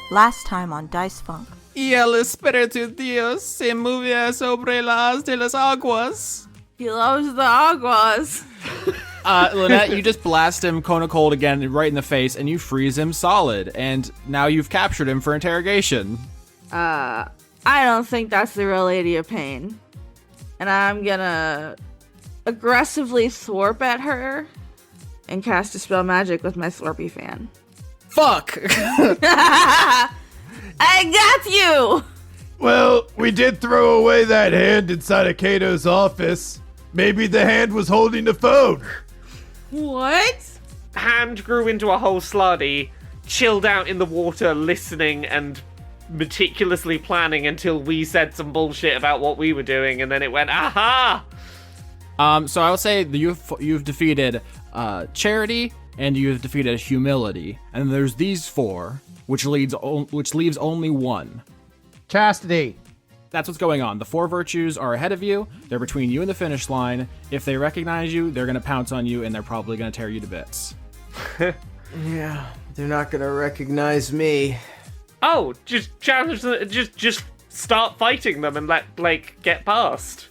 Last time on Dice Funk. Y el espíritu Dios se movía sobre las de las aguas. He loves the aguas. Lynette, you just blast him Kona Cold again right in the face, and you freeze him solid. And now you've captured him for interrogation. I don't think that's the real Lady of Pain. And I'm gonna aggressively thwarp at her and cast a spell magic with my Thorpy fan. Fuck! I got you! Well, we did throw away that hand inside of Kato's office. Maybe the hand was holding the phone. What? Hand grew into a whole sluddy, chilled out in the water, listening and meticulously planning until we said some bullshit about what we were doing, and then it went, aha! So I would say that you've defeated Charity, and you've defeated Humility, and there's these four, which leaves only one. Chastity. That's what's going on. The four virtues are ahead of you. They're between you and the finish line. If they recognize you, they're going to pounce on you, and they're probably going to tear you to bits. Yeah, they're not going to recognize me. Oh, just challenge them, just start fighting them and get past.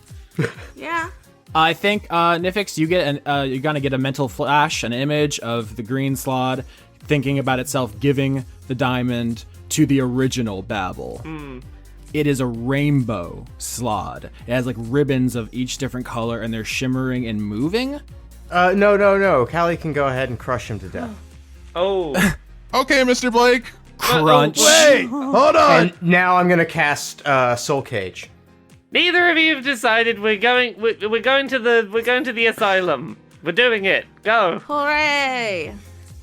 Yeah. I think, Nifyx, you're going to get a mental flash, an image of the green slod thinking about itself giving the diamond to the original Babble. It is a rainbow slod. It has like ribbons of each different color, and they're shimmering and moving. No. Callie can go ahead and crush him to death. Oh. Okay, Mr. Blake. Crunch. Wait, hold on. And now I'm going to cast Soul Cage. Neither of you have decided we're going to the asylum. We're doing it. Go. Hooray!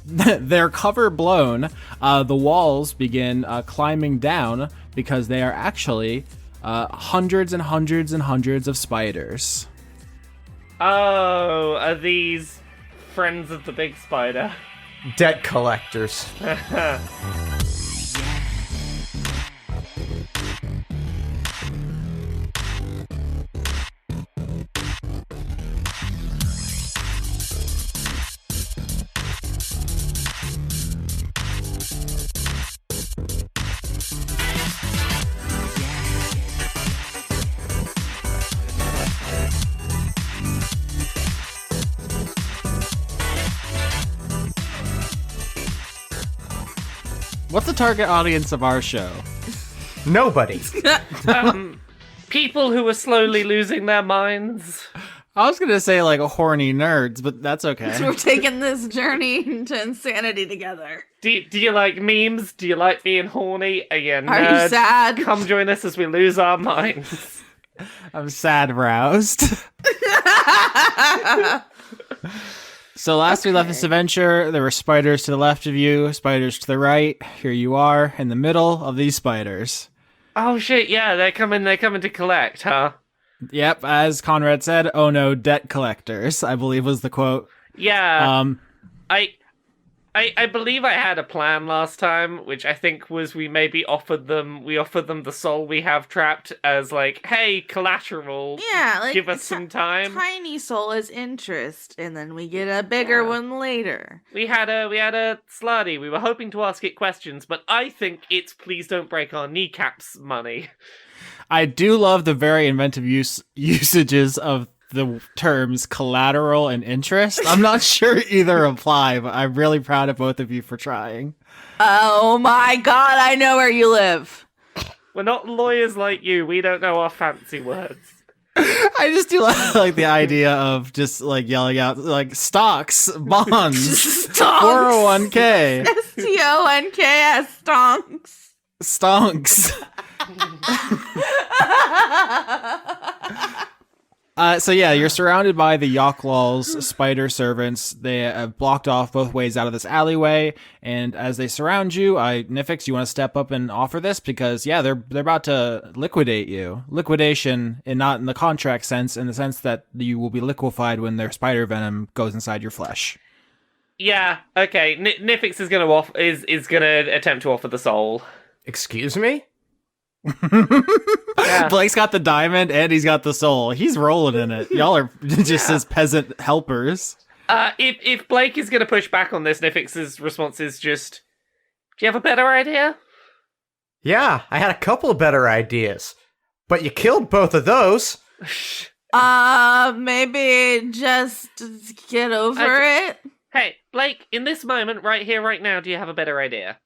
Their cover blown, the walls begin climbing down because they are actually hundreds and hundreds and hundreds of spiders. Oh, are these friends of the big spider? Debt collectors. What's the target audience of our show? Nobody. People who are slowly losing their minds. I was gonna say like horny nerds, but that's okay. So we're taking this journey into insanity together. Do you like memes? Do you like being horny? Are you nerds? Are you sad? Come join us as we lose our minds. I'm sad roused. So last we left this adventure, there were spiders to the left of you, spiders to the right. Here you are in the middle of these spiders. Oh shit, yeah, they're coming to collect, huh? Yep, as Conrad said, oh no, debt collectors, I believe was the quote. Yeah. I believe I had a plan last time, which I think was we offered them the soul we have trapped as like, hey, collateral. Yeah, like give us some time. Tiny soul is interest, and then we get a bigger one later. We had a slutty. We were hoping to ask it questions, but I think it's please don't break our kneecaps money. I do love the very inventive usages of the terms collateral and interest. I'm not sure either apply, but I'm really proud of both of you for trying. Oh my god, I know where you live. We're not lawyers like you. We don't know our fancy words. I just do like the idea of just like yelling out like stocks, bonds, Stonks. 401k. STONKS, stonks. Stonks. So yeah, you're surrounded by the Yochlaw's spider servants. They have blocked off both ways out of this alleyway, and as they surround you, Nifyx, you want to step up and offer this because yeah, they're about to liquidate you. Liquidation, and not in the contract sense, in the sense that you will be liquefied when their spider venom goes inside your flesh. Yeah. Okay. Nifyx is gonna attempt to offer the soul. Excuse me? Yeah. Blake's got the diamond and he's got the soul. He's rolling in it. Y'all are just his peasant helpers. If Blake is going to push back on this, Nifyx's response is just, do you have a better idea? Yeah, I had a couple of better ideas. But you killed both of those. Maybe just get over it. Hey, Blake, in this moment, right here, right now, do you have a better idea?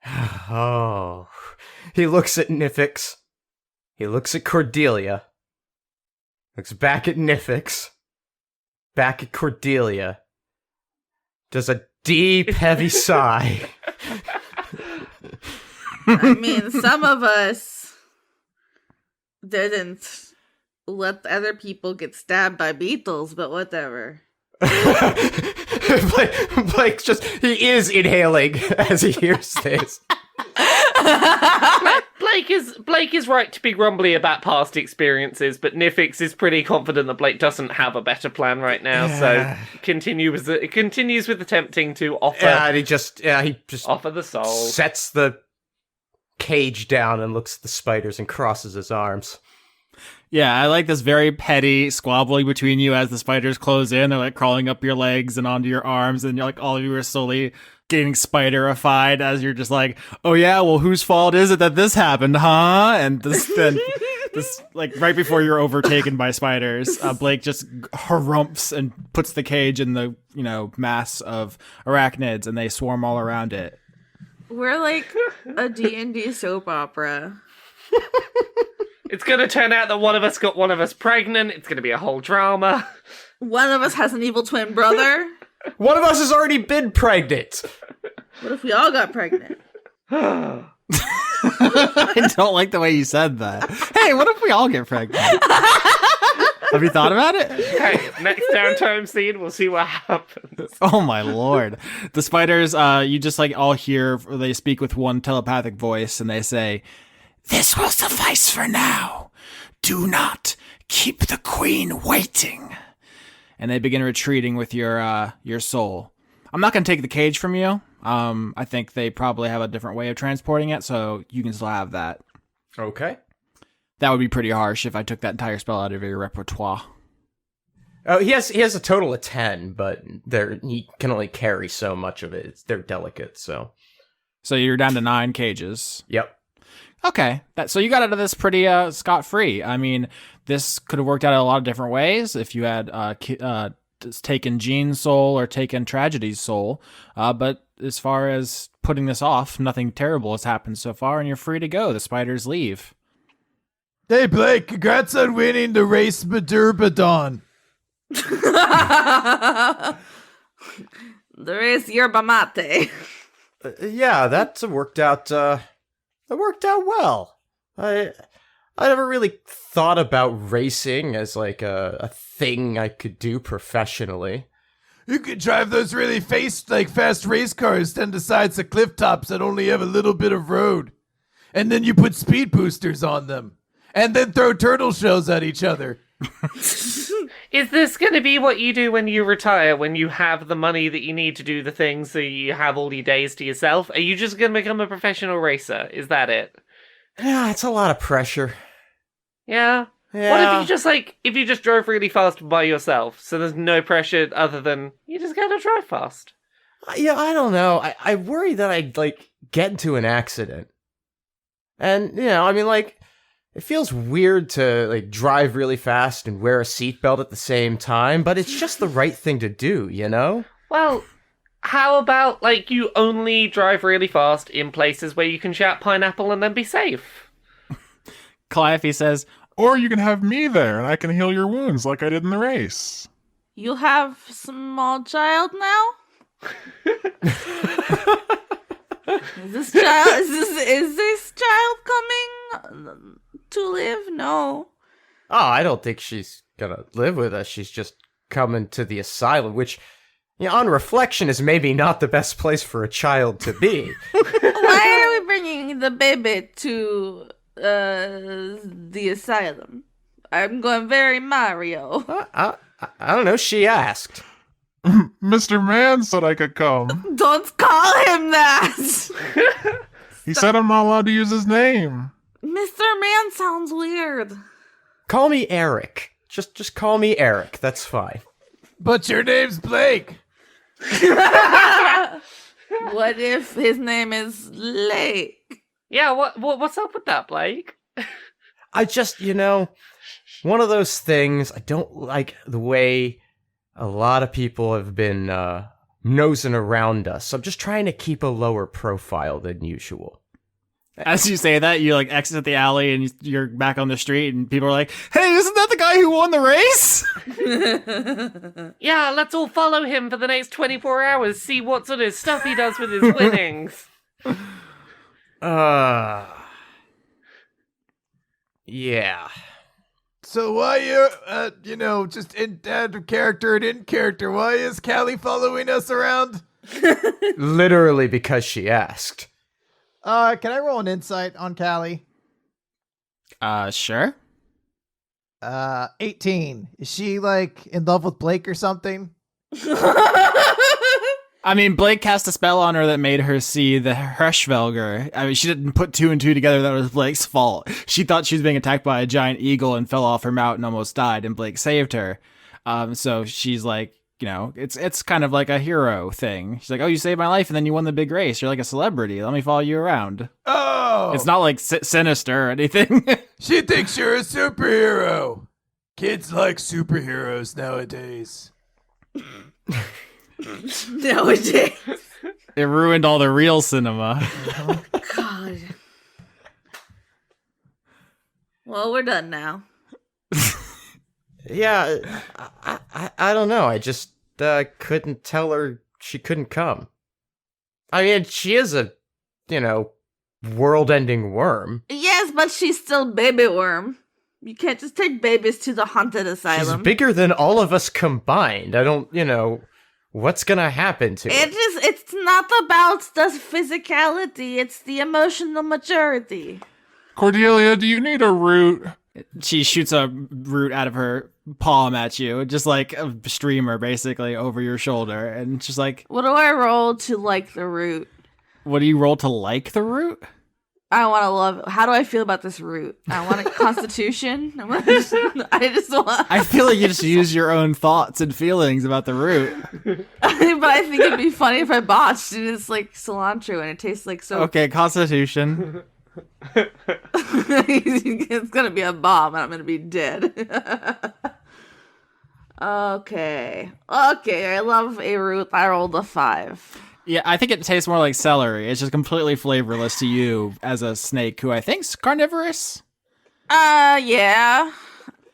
Oh. He looks at Nifyx. He looks at Cordelia. Looks back at Nifyx. Back at Cordelia. Does a deep, heavy sigh. I mean, some of us didn't let other people get stabbed by beetles, but whatever. Blake's just, he is inhaling as he hears this. Blake is right to be grumbly about past experiences, but Nifyx is pretty confident that Blake doesn't have a better plan right now. So continues with attempting to offer. Yeah, and he just offer the soul. Sets the cage down and looks at the spiders and crosses his arms. Yeah, I like this very petty squabbling between you as the spiders close in. They're like crawling up your legs and onto your arms, and you're like, all of you are slowly getting spiderified as you're just like, oh yeah, well, whose fault is it that this happened, huh? And this like right before you're overtaken by spiders, Blake just harumphs and puts the cage in the mass of arachnids, and they swarm all around it. We're like a D&D soap opera. It's gonna turn out that one of us got one of us pregnant. It's gonna be a whole drama. One of us has an evil twin brother. One of us has already been pregnant. What if we all got pregnant? I don't like the way you said that. Hey, what if we all get pregnant? Have you thought about it? Hey, next downtime scene, we'll see what happens. Oh my lord. The spiders, you just like all hear, they speak with one telepathic voice, and they say, "This will suffice for now. Do not keep the queen waiting." And they begin retreating with your soul. I'm not going to take the cage from you. I think they probably have a different way of transporting it, so you can still have that. Okay. That would be pretty harsh if I took that entire spell out of your repertoire. Oh, he has a total of 10, but he can only carry so much of it. They're delicate, so. So you're down to 9 cages. Yep. Okay, so you got out of this pretty scot-free. I mean, this could have worked out in a lot of different ways if you had taken Jean's soul or taken Tragedy's soul. But as far as putting this off, nothing terrible has happened so far, and you're free to go. The spiders leave. Hey, Blake, congrats on winning the race Madurbadon. There is yerba mate. Yeah, that worked out. That worked out well. I never really thought about racing as like a thing I could do professionally. You could drive those really fast race cars down the sides of cliff tops that only have a little bit of road. And then you put speed boosters on them. And then throw turtle shells at each other. Is this going to be what you do when you retire, when you have the money that you need to do the things so you have all your days to yourself? Are you just going to become a professional racer? Is that it? Yeah, it's a lot of pressure. Yeah? Yeah. What if you just drove really fast by yourself, so there's no pressure other than you just gotta drive fast? Yeah, I don't know. I worry that I'd, get into an accident. And, it feels weird to, drive really fast and wear a seatbelt at the same time, but it's just the right thing to do, you know? Well, how about, you only drive really fast in places where you can shout pineapple and then be safe? Calliope says, Or you can have me there and I can heal your wounds like I did in the race. You have small child now? Is this child coming to live? No. Oh, I don't think she's gonna live with us. She's just coming to the asylum, which, on reflection, is maybe not the best place for a child to be. Why are we bringing the baby to the asylum? I'm going very Mario. I don't know. She asked. Mr. Man said I could come. Don't call him that! He said I'm not allowed to use his name. Mr. Man sounds weird. Call me Eric. Just call me Eric. That's fine. But your name's Blake. What if his name is Lake? Yeah, what's up with that, Blake? I just, one of those things, I don't like the way a lot of people have been nosing around us. So I'm just trying to keep a lower profile than usual. As you say that, you like exit the alley and you're back on the street, and people are like, "Hey, isn't that the guy who won the race?" Yeah, let's all follow him for the next 24 hours. See what sort of stuff he does with his winnings. Yeah. So why you, just out of character and in character, why is Callie following us around? Literally because she asked. Can I roll an insight on Callie? Sure. 18. Is she, like, in love with Blake or something? I mean, Blake cast a spell on her that made her see the Hirschvelger. I mean, she didn't put two and two together that it was Blake's fault. She thought she was being attacked by a giant eagle and fell off her mount and almost died, and Blake saved her. So she's like, it's kind of like a hero thing. She's like, oh, you saved my life and then you won the big race. You're like a celebrity. Let me follow you around. Oh! It's not like sinister or anything. She thinks you're a superhero. Kids like superheroes nowadays. Nowadays. It ruined all the real cinema. God. Well, we're done now. Yeah, I don't know. I just couldn't tell her she couldn't come. I mean, she is a, world-ending worm. Yes, but she's still baby worm. You can't just take babies to the haunted asylum. She's bigger than all of us combined. I don't, what's gonna happen to her? It's not about the physicality, it's the emotional maturity. Cordelia, do you need a root? She shoots a root out of her palm at you, just like a streamer, basically, over your shoulder. And she's like, What do I roll to like the root? what do you roll to like the root? I want to love it. How do I feel about this root? I want a constitution. I just want. I feel like you just use your own thoughts and feelings about the root. But I think it'd be funny if I botched and it's like cilantro and it tastes like soap. Okay, Constitution. It's gonna be a bomb and I'm gonna be dead. Okay. I love a root. I rolled a 5. Yeah, I think it tastes more like celery. It's just completely flavorless to you as a snake who I think's carnivorous. Yeah.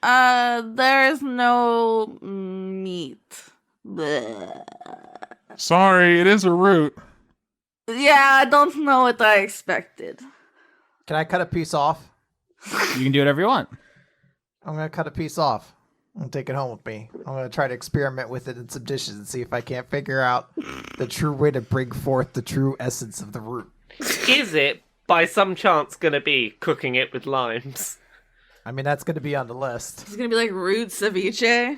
There's no meat. Bleh. Sorry, it is a root. Yeah, I don't know what I expected. Can I cut a piece off? You can do whatever you want. I'm going to cut a piece off. I'm going to take it home with me. I'm going to try to experiment with it in some dishes and see if I can't figure out the true way to bring forth the true essence of the root. Is it, by some chance, gonna be cooking it with limes? I mean, that's going to be on the list. It's gonna be like root ceviche.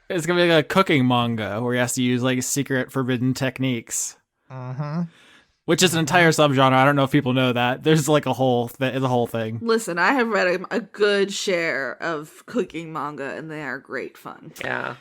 It's gonna be like a cooking manga where he has to use like secret forbidden techniques. Mm-hmm. Which is an entire subgenre. I don't know if people know that. There's like a whole thing. Listen, I have read a good share of cooking manga, and they are great fun. Yeah.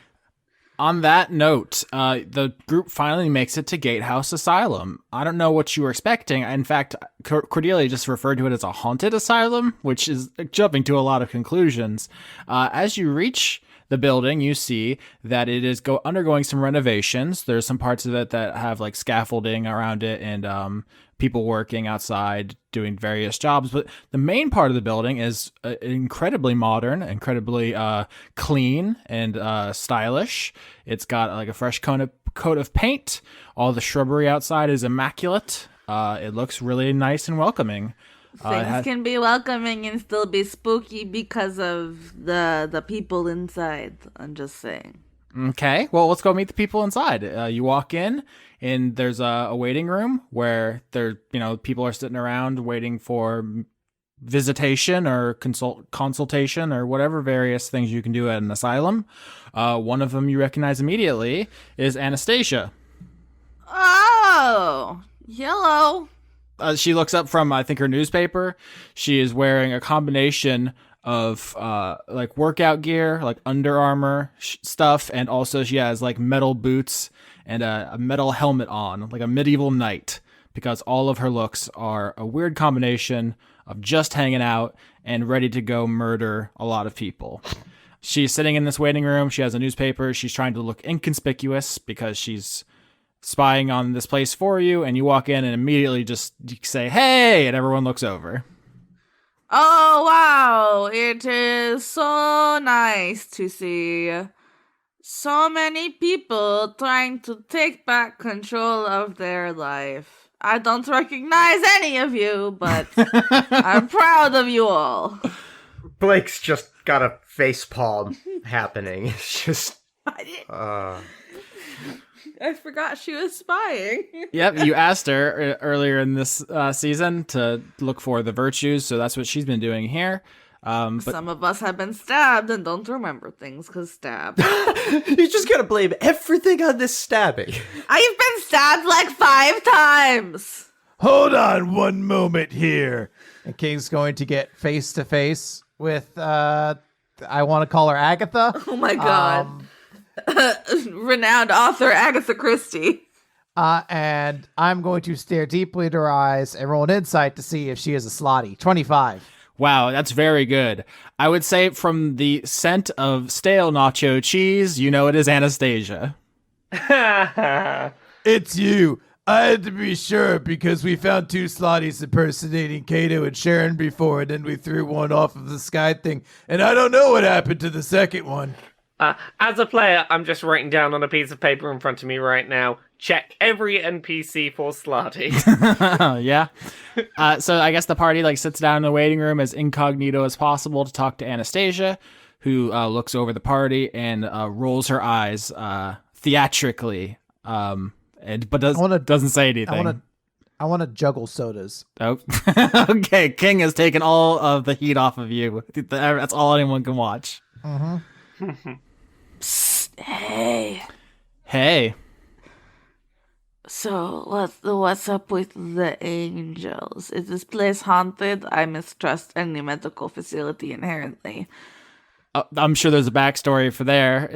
On that note, the group finally makes it to Gatehouse Asylum. I don't know what you were expecting. In fact, Cordelia just referred to it as a haunted asylum, which is jumping to a lot of conclusions. As you reach the building, you see that it is undergoing some renovations. There's some parts of it that have like scaffolding around it and people working outside doing various jobs. But the main part of the building is incredibly modern, incredibly clean and stylish. It's got like a fresh coat of paint. All the shrubbery outside is immaculate. It looks really nice and welcoming. Things can be welcoming and still be spooky because of the people inside. I'm just saying. Okay, well, let's go meet the people inside. You walk in, and there's a waiting room where people are sitting around waiting for visitation or consultation or whatever various things you can do at an asylum. One of them you recognize immediately is Anastasia. Oh, hello. She looks up from, I think, her newspaper. She is wearing a combination of like workout gear, like Under Armour stuff, and also she has like metal boots and a metal helmet on, like a medieval knight, because all of her looks are a weird combination of just hanging out and ready to go murder a lot of people. She's sitting in this waiting room. She has a newspaper. She's trying to look inconspicuous because she's spying on this place for you, and you walk in and immediately just say, "Hey," and everyone looks over. Oh, wow. It is so nice to see so many people trying to take back control of their life. I don't recognize any of you, but I'm proud of you all. Blake's just got a face palm happening. It's just. I forgot she was spying. Yep, you asked her earlier in this season to look for the virtues, so that's what she's been doing here. But Some of us have been stabbed and don't remember things because stabbed. You just gotta blame everything on this stabbing. I've been stabbed like 5 times. Hold on one moment here. And King's going to get face to face with, I want to call her Agatha. Oh my god. Renowned author Agatha Christie. And I'm going to stare deeply into her eyes and roll an insight to see if she is a slotty. 25. wow, that's very good. I would say from the scent of stale nacho cheese, you know it is Anastasia. It's you. I had to be sure because we found 2 slotties impersonating Kato and Sharon before, and then we threw one off of the sky thing, and I don't know what happened to the second one. As a player, I'm just writing down on a piece of paper in front of me right now, check every NPC for slotty. Yeah. So I guess the party sits down in the waiting room as incognito as possible to talk to Anastasia, who looks over the party and rolls her eyes theatrically, but doesn't say anything. I want to juggle sodas. Oh, okay. King has taken all of the heat off of you. That's all anyone can watch. Psst, hey. Hey. So, what's up with the angels? Is this place haunted? I mistrust any medical facility inherently. I'm sure there's a backstory for there.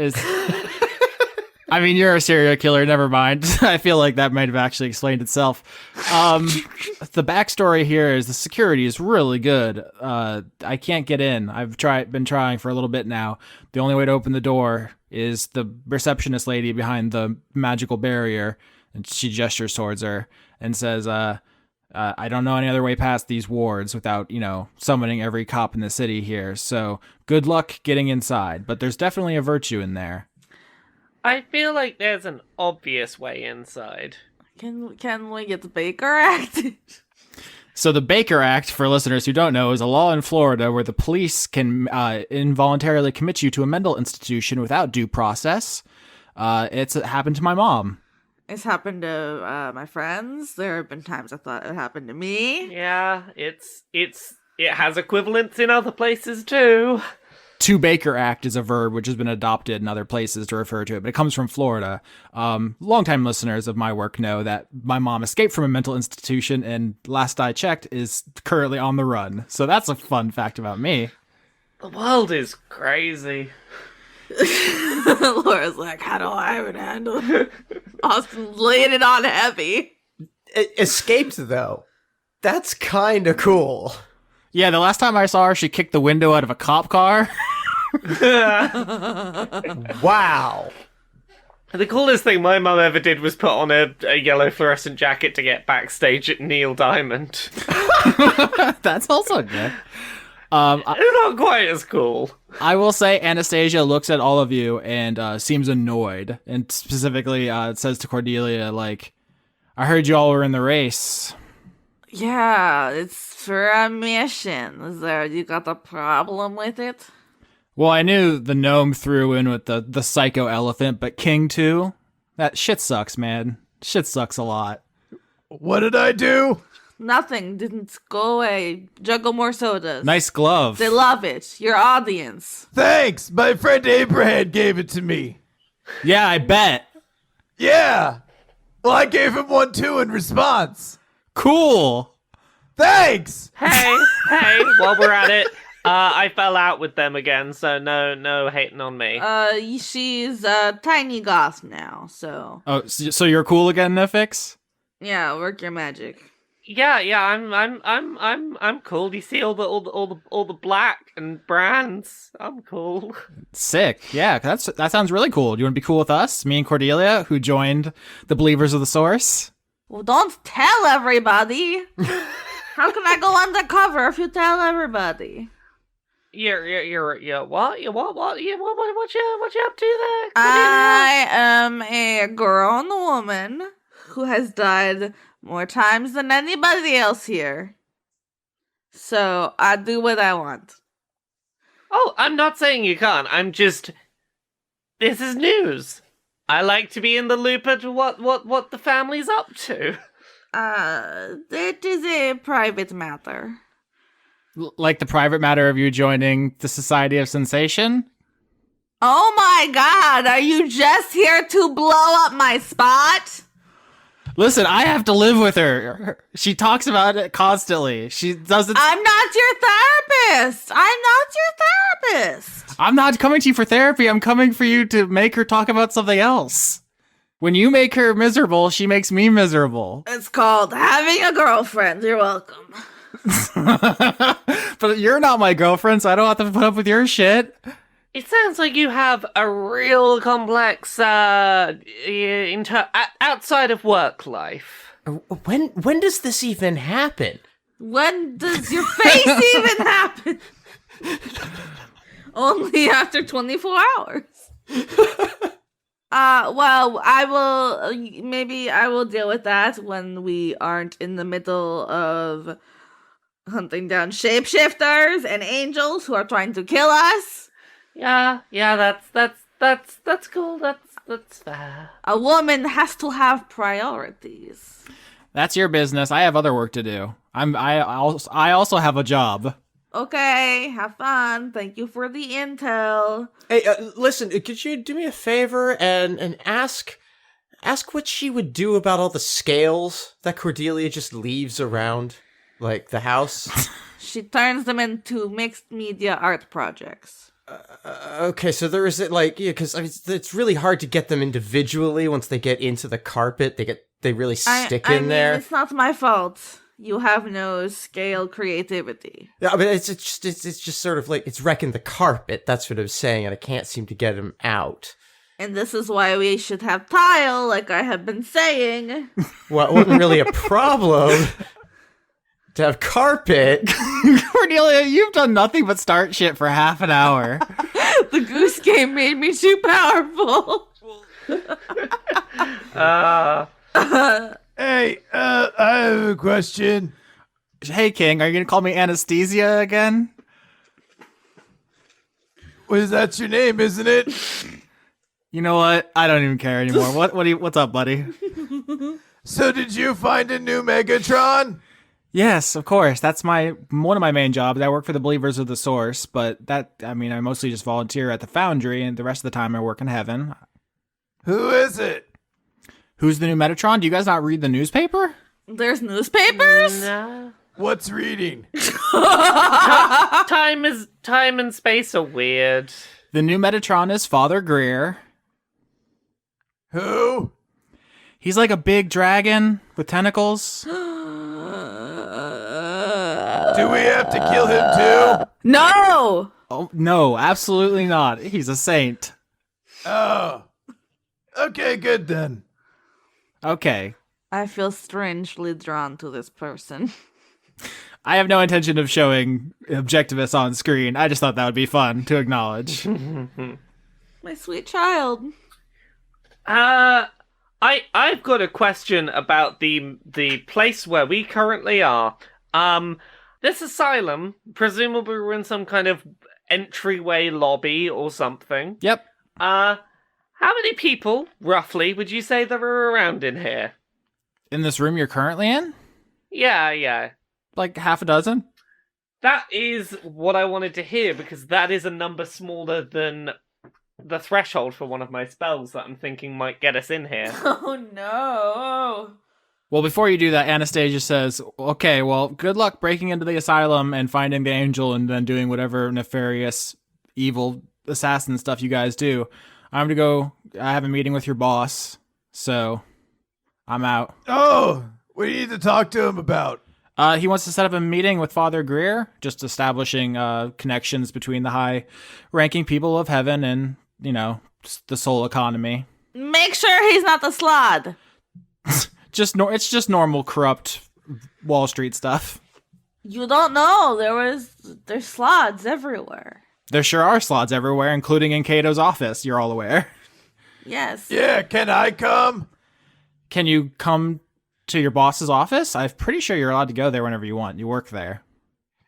I mean, you're a serial killer. Never mind. I feel like that might have actually explained itself. The backstory here is the security is really good. I can't get in. I've been trying for a little bit now. The only way to open the door is the receptionist lady behind the magical barrier, and she gestures towards her and says, I don't know any other way past these wards without, summoning every cop in the city here. So good luck getting inside. But there's definitely a virtue in there. I feel like there's an obvious way inside. Can we get the Baker Act? So the Baker Act, for listeners who don't know, is a law in Florida where the police can involuntarily commit you to a mental institution without due process. It's happened to my mom. It's happened to my friends. There have been times I thought it happened to me. Yeah, it has equivalents in other places too. To Baker Act is a verb which has been adopted in other places to refer to it, but it comes from Florida. Longtime listeners of my work know that my mom escaped from a mental institution and last I checked is currently on the run. So that's a fun fact about me. The world is crazy. Laura's like, how do I even handle it? Austin laying it on heavy. Escaped, though. That's kind of cool. Yeah, the last time I saw her, she kicked the window out of a cop car. Wow. The coolest thing my mum ever did was put on a yellow fluorescent jacket to get backstage at Neil Diamond. That's also good. Not quite as cool. I will say Anastasia looks at all of you and seems annoyed. And specifically, it says to Cordelia, I heard you all were in the race. Yeah, it's for a mission. You got a problem with it? Well, I knew the gnome threw in with the psycho elephant, but King too? That shit sucks, man. Shit sucks a lot. What did I do? Nothing. Didn't go away. Juggle more sodas. Nice glove. They love it. Your audience. Thanks. My friend Abraham gave it to me. Yeah, I bet. Yeah. Well, I gave him one too in response. Cool. Thanks. Hey, while we're at it, I fell out with them again, so no hating on me. She's a tiny goth now, so. Oh, so you're cool again, Nifyx? Yeah, work your magic. Yeah, I'm cool. You see all the black and brands. I'm cool. Sick. Yeah, that sounds really cool. Do you want to be cool with us? Me and Cordelia, who joined the Believers of the Source? Well, don't tell everybody. How can I go undercover if you tell everybody? You're what? What you up to there? I am a grown woman who has died more times than anybody else here. So I do what I want. Oh, I'm not saying you can't. I'm just. This is news. I like to be in the loop at what the family's up to. It is a private matter. Like the private matter of you joining the Society of Sensation? Oh my god, are you just here to blow up my spot? Listen, I have to live with her. She talks about it constantly. She doesn't. I'm not your therapist. I'm not coming to you for therapy. I'm coming for you to make her talk about something else. When you make her miserable, she makes me miserable. It's called having a girlfriend. You're welcome. But you're not my girlfriend, so I don't have to put up with your shit. It sounds like you have a real complex outside of work life. When does this even happen? When does your face even happen? Only after 24 hours. Well, maybe I will deal with that when we aren't in the middle of hunting down shapeshifters and angels who are trying to kill us. Yeah, that's cool. That's fair. A woman has to have priorities. That's your business. I have other work to do. I also have a job. Okay, have fun. Thank you for the intel. Hey, listen, could you do me a favor and ask what she would do about all the scales that Cordelia just leaves around, like, the house? She turns them into mixed media art projects. Okay, so there is it, like, yeah, because I mean, it's really hard to get them individually once they get into the carpet. They really stick in there. It's not my fault. You have no scale creativity. Yeah, but it's just sort of like it's wrecking the carpet. That's what I was saying, and I can't seem to get them out. And this is why we should have tile, like I have been saying. Well, it wasn't really a problem to have carpet. Cordelia, you've done nothing but start shit for half an hour. The goose game made me too powerful. Hey, I have a question. Hey, King, are you gonna call me Anesthesia again? Well, that's your name, isn't it? You know what? I don't even care anymore. What's up, buddy? So did you find a new Megatron? Yes, of course. That's one of my main jobs. I work for the Believers of the Source, but I mostly just volunteer at the Foundry, and the rest of the time I work in heaven. Who is it? Who's the new Metatron? Do you guys not read the newspaper? There's newspapers? Nah. What's reading? Time and space are weird. The new Metatron is Father Greer. Who? He's like a big dragon with tentacles. Do we have to kill him too? No! Oh, no, absolutely not. He's a saint. Oh. Okay, good then. Okay. I feel strangely drawn to this person. I have no intention of showing Objectivist on screen. I just thought that would be fun to acknowledge. My sweet child. I've got a question about the place where we currently are. This asylum, presumably we're in some kind of entryway lobby or something. Yep. How many people, roughly, would you say there are around in here? In this room you're currently in? Yeah. Like half a dozen? That is what I wanted to hear, because that is a number smaller than the threshold for one of my spells that I'm thinking might get us in here. Oh no. Well, before you do that, Anastasia says, okay, well, good luck breaking into the asylum and finding the angel and then doing whatever nefarious, evil assassin stuff you guys do. I'm gonna go. I have a meeting with your boss, so I'm out. Oh, what do you need to talk to him about? He wants to set up a meeting with Father Greer, just establishing connections between the high-ranking people of heaven and, the soul economy. Make sure he's not the slod. It's just normal corrupt Wall Street stuff. You don't know. There's slods everywhere. There sure are slots everywhere, including in Cato's office. You're all aware. Yes. Yeah, can I come? Can you come to your boss's office? I'm pretty sure you're allowed to go there whenever you want. You work there.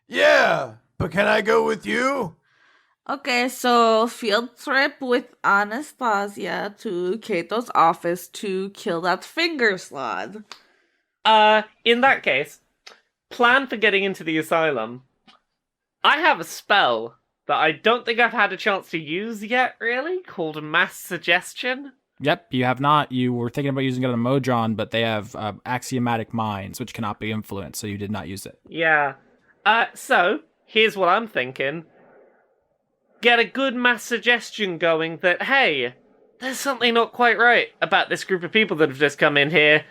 Yeah, but can I go with you? Okay, so field trip with Anastasia to Cato's office to kill that finger slod. In that case, plan for getting into the asylum. I have a spell that I don't think I've had a chance to use yet, really, called Mass Suggestion. Yep, you have not. You were thinking about using it on Modron, but they have axiomatic minds, which cannot be influenced, so you did not use it. Yeah. So, here's what I'm thinking. Get a good mass suggestion going that, hey, there's something not quite right about this group of people that have just come in here.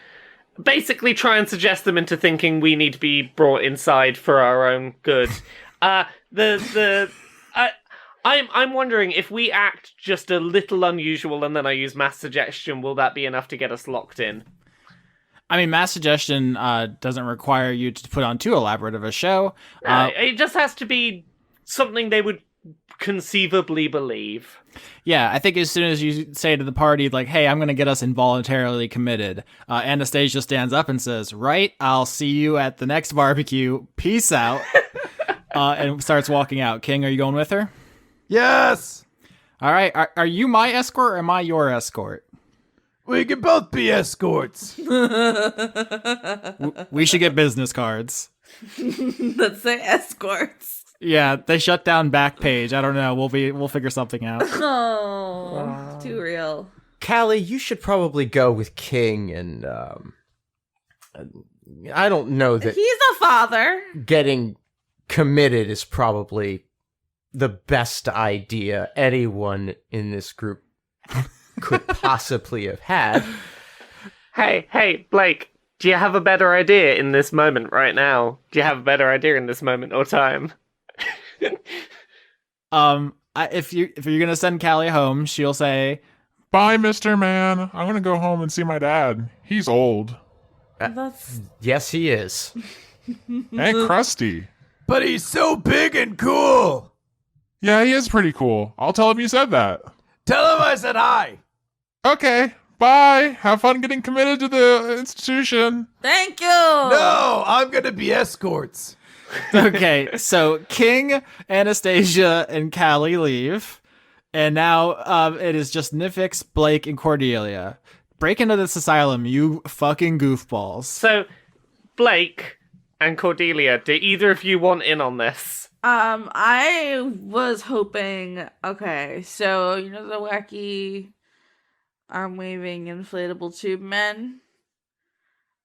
Basically try and suggest them into thinking we need to be brought inside for our own good. I'm wondering if we act just a little unusual and then I use mass suggestion, will that be enough to get us locked in? I mean, mass suggestion doesn't require you to put on too elaborate of a show. It just has to be something they would conceivably believe. Yeah, I think as soon as you say to the party, like, hey, I'm going to get us involuntarily committed, Anastasia stands up and says, right, I'll see you at the next barbecue. Peace out. And starts walking out. King, are you going with her? Yes! All right. Are you my escort or am I your escort? We can both be escorts. We should get business cards. Let's say escorts. Yeah, they shut down Backpage. I don't know. We'll figure something out. Oh, too real. Callie, you should probably go with King, and I don't know that He's a father. getting committed is probably the best idea anyone in this group could possibly have had. Hey, Blake, do you have a better idea in this moment right now? Do you have a better idea in this moment or time? If you're gonna send Callie home, she'll say, Bye, Mr. Man. I'm gonna go home and see my dad. He's old. That's Yes, he is. And crusty. But he's so big and cool. Yeah, he is pretty cool. I'll tell him you said that. Tell him I said hi. Okay, bye. Have fun getting committed to the institution. thank you. No, I'm gonna be escorts. okay, so King, Anastasia, and Callie leave, and now it is just Nifyx, Blake, and Cordelia. Break into this asylum, you fucking goofballs. So, Blake and Cordelia, do either of you want in on this? I was hoping. Okay, so you know the wacky arm waving inflatable tube men.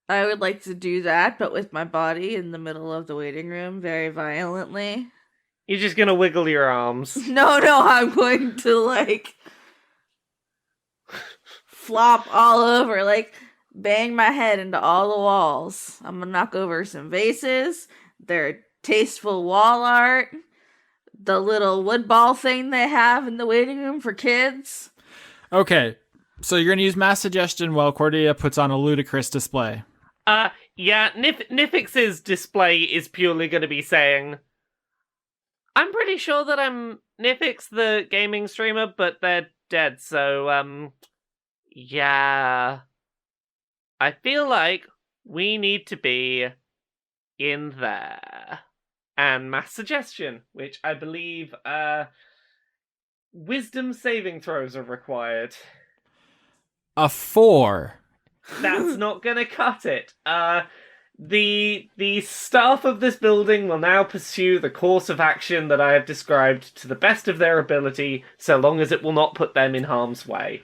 I would like to do that, but with my body in the middle of the waiting room very violently. You're just gonna wiggle your arms. No, I'm going to, flop all over, bang my head into all the walls. I'm gonna knock over some vases, their tasteful wall art, the little wood ball thing they have in the waiting room for kids. Okay, so you're gonna use mass suggestion while Cordelia puts on a ludicrous display. Yeah, Nifyx's display is purely gonna be saying, I'm pretty sure that I'm Nifyx, the gaming streamer, but they're dead, so, yeah. I feel like we need to be in there. And mass suggestion, which I believe, wisdom saving throws are required. A 4. That's not gonna cut it. The staff of this building will now pursue the course of action that I have described to the best of their ability, so long as it will not put them in harm's way.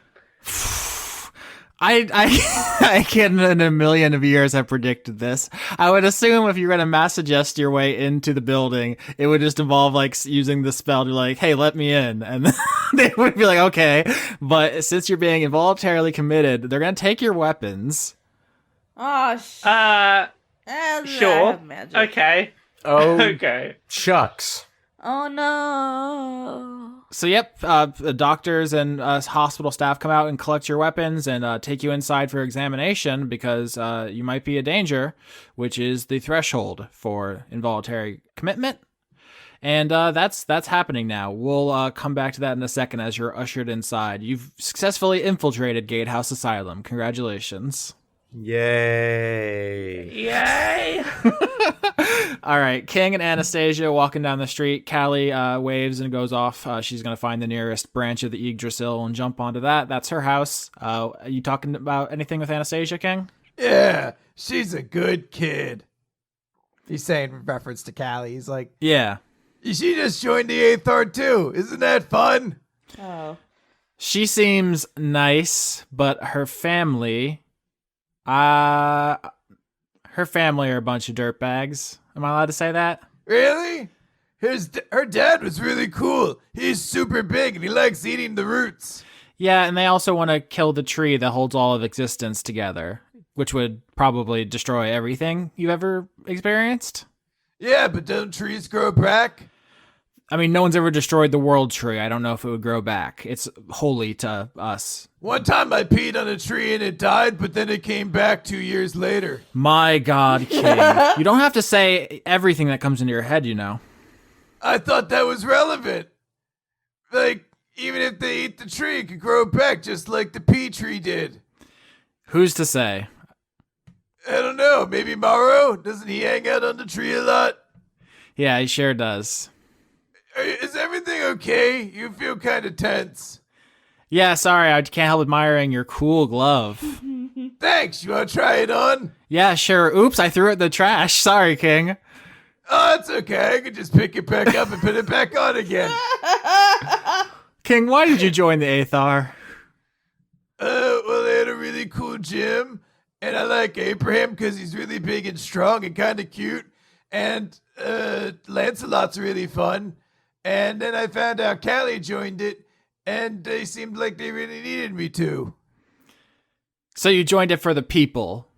I can't in a million of years have predicted this. I would assume if you're going to mass suggest your way into the building, it would just involve using the spell to hey, let me in. And they would be like, okay. But since you're being involuntarily committed, they're going to take your weapons. Oh, Sure. Magic. Okay. Oh, Okay. shucks. Oh no. So, yep, the doctors and hospital staff come out and collect your weapons and take you inside for examination because you might be a danger, which is the threshold for involuntary commitment. And that's happening now. We'll come back to that in a second as you're ushered inside. You've successfully infiltrated Gatehouse Asylum. Congratulations. Yay. Yay! All right, King and Anastasia walking down the street. Callie waves and goes off. She's going to find the nearest branch of the Yggdrasil and jump onto that. That's her house. Are you talking about anything with Anastasia, King? Yeah, she's a good kid. He's saying in reference to Callie. He's like, Yeah. She just joined the Aethar too. Isn't that fun? Oh. She seems nice, but her family... her family are a bunch of dirtbags. Am I allowed to say that? Really? Her dad was really cool. He's super big and he likes eating the roots. Yeah, and they also want to kill the tree that holds all of existence together, which would probably destroy everything you've ever experienced. Yeah, but don't trees grow back? I mean, no one's ever destroyed the world tree. I don't know if it would grow back. It's holy to us. One time I peed on a tree and it died, but then it came back 2 years later. My God, King. You don't have to say everything that comes into your head, you know. I thought that was relevant. Like, even if they eat the tree, it could grow back just like the pea tree did. Who's to say? I don't know. Maybe Morrow? Doesn't he hang out on the tree a lot? Yeah, he sure does. Is everything okay? You feel kind of tense. Yeah, sorry, I can't help admiring your cool glove. Thanks. You want to try it on? Yeah, sure. Oops, I threw it in the trash. Sorry, King. Oh, it's okay. I can just pick it back up and put it back on again. King, why did you join the Aethar? Well, they had a really cool gym, and I like Abraham because he's really big and strong and kind of cute, and Lancelot's really fun. And then I found out Callie joined it, and they seemed like they really needed me to. So you joined it for the people.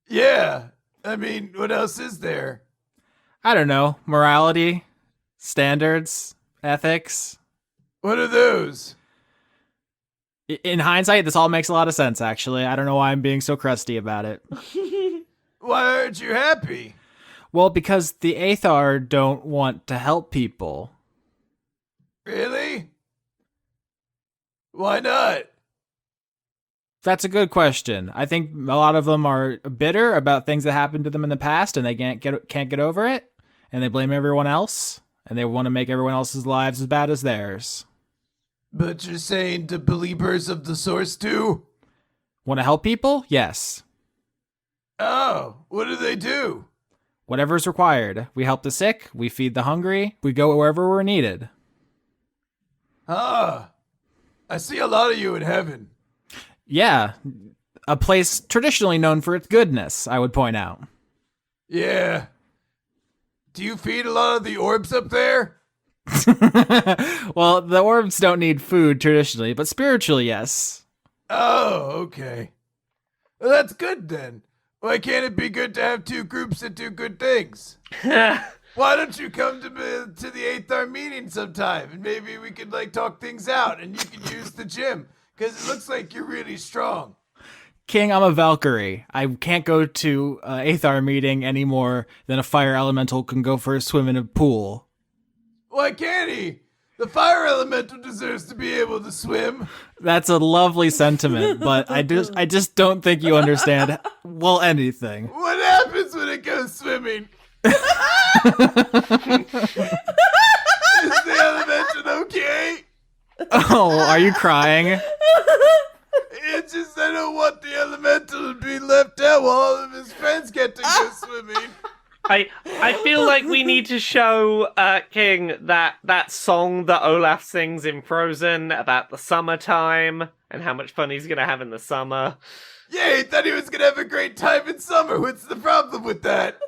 Yeah. I mean, what else is there? I don't know. Morality, standards, ethics. What are those? In hindsight, this all makes a lot of sense, actually. I don't know why I'm being so crusty about it. Why aren't you happy? Well, because the Aethar don't want to help people. Really? Why not? That's a good question. I think a lot of them are bitter about things that happened to them in the past, and they can't get over it, and they blame everyone else, and they want to make everyone else's lives as bad as theirs. But you're saying the believers of the source too? Want to help people? Yes. Oh, what do they do? Whatever's required. We help the sick, we feed the hungry, we go wherever we're needed. Ah, I see a lot of you in heaven. Yeah, a place traditionally known for its goodness, I would point out. Yeah. Do you feed a lot of the orbs up there? Well, the orbs don't need food traditionally, but spiritually, yes. Oh, okay. Well, that's good then. Why can't it be good to have two groups that do good things? Why don't you come to the Aethar meeting sometime, and maybe we could talk things out, and you can use the gym, because it looks like you're really strong. King, I'm a Valkyrie. I can't go to Aethar meeting any more than a fire elemental can go for a swim in a pool. Why can't he? The fire elemental deserves to be able to swim. That's a lovely sentiment, but I just don't think you understand, well, anything. What happens when it goes swimming? Is the elemental okay? Oh, are you crying? It's just I don't want the elemental to be left out while all of his friends get to go swimming. I feel like we need to show King that song that Olaf sings in Frozen about the summertime and how much fun he's gonna have in the summer. Yeah, he thought he was gonna have a great time in summer. What's the problem with that?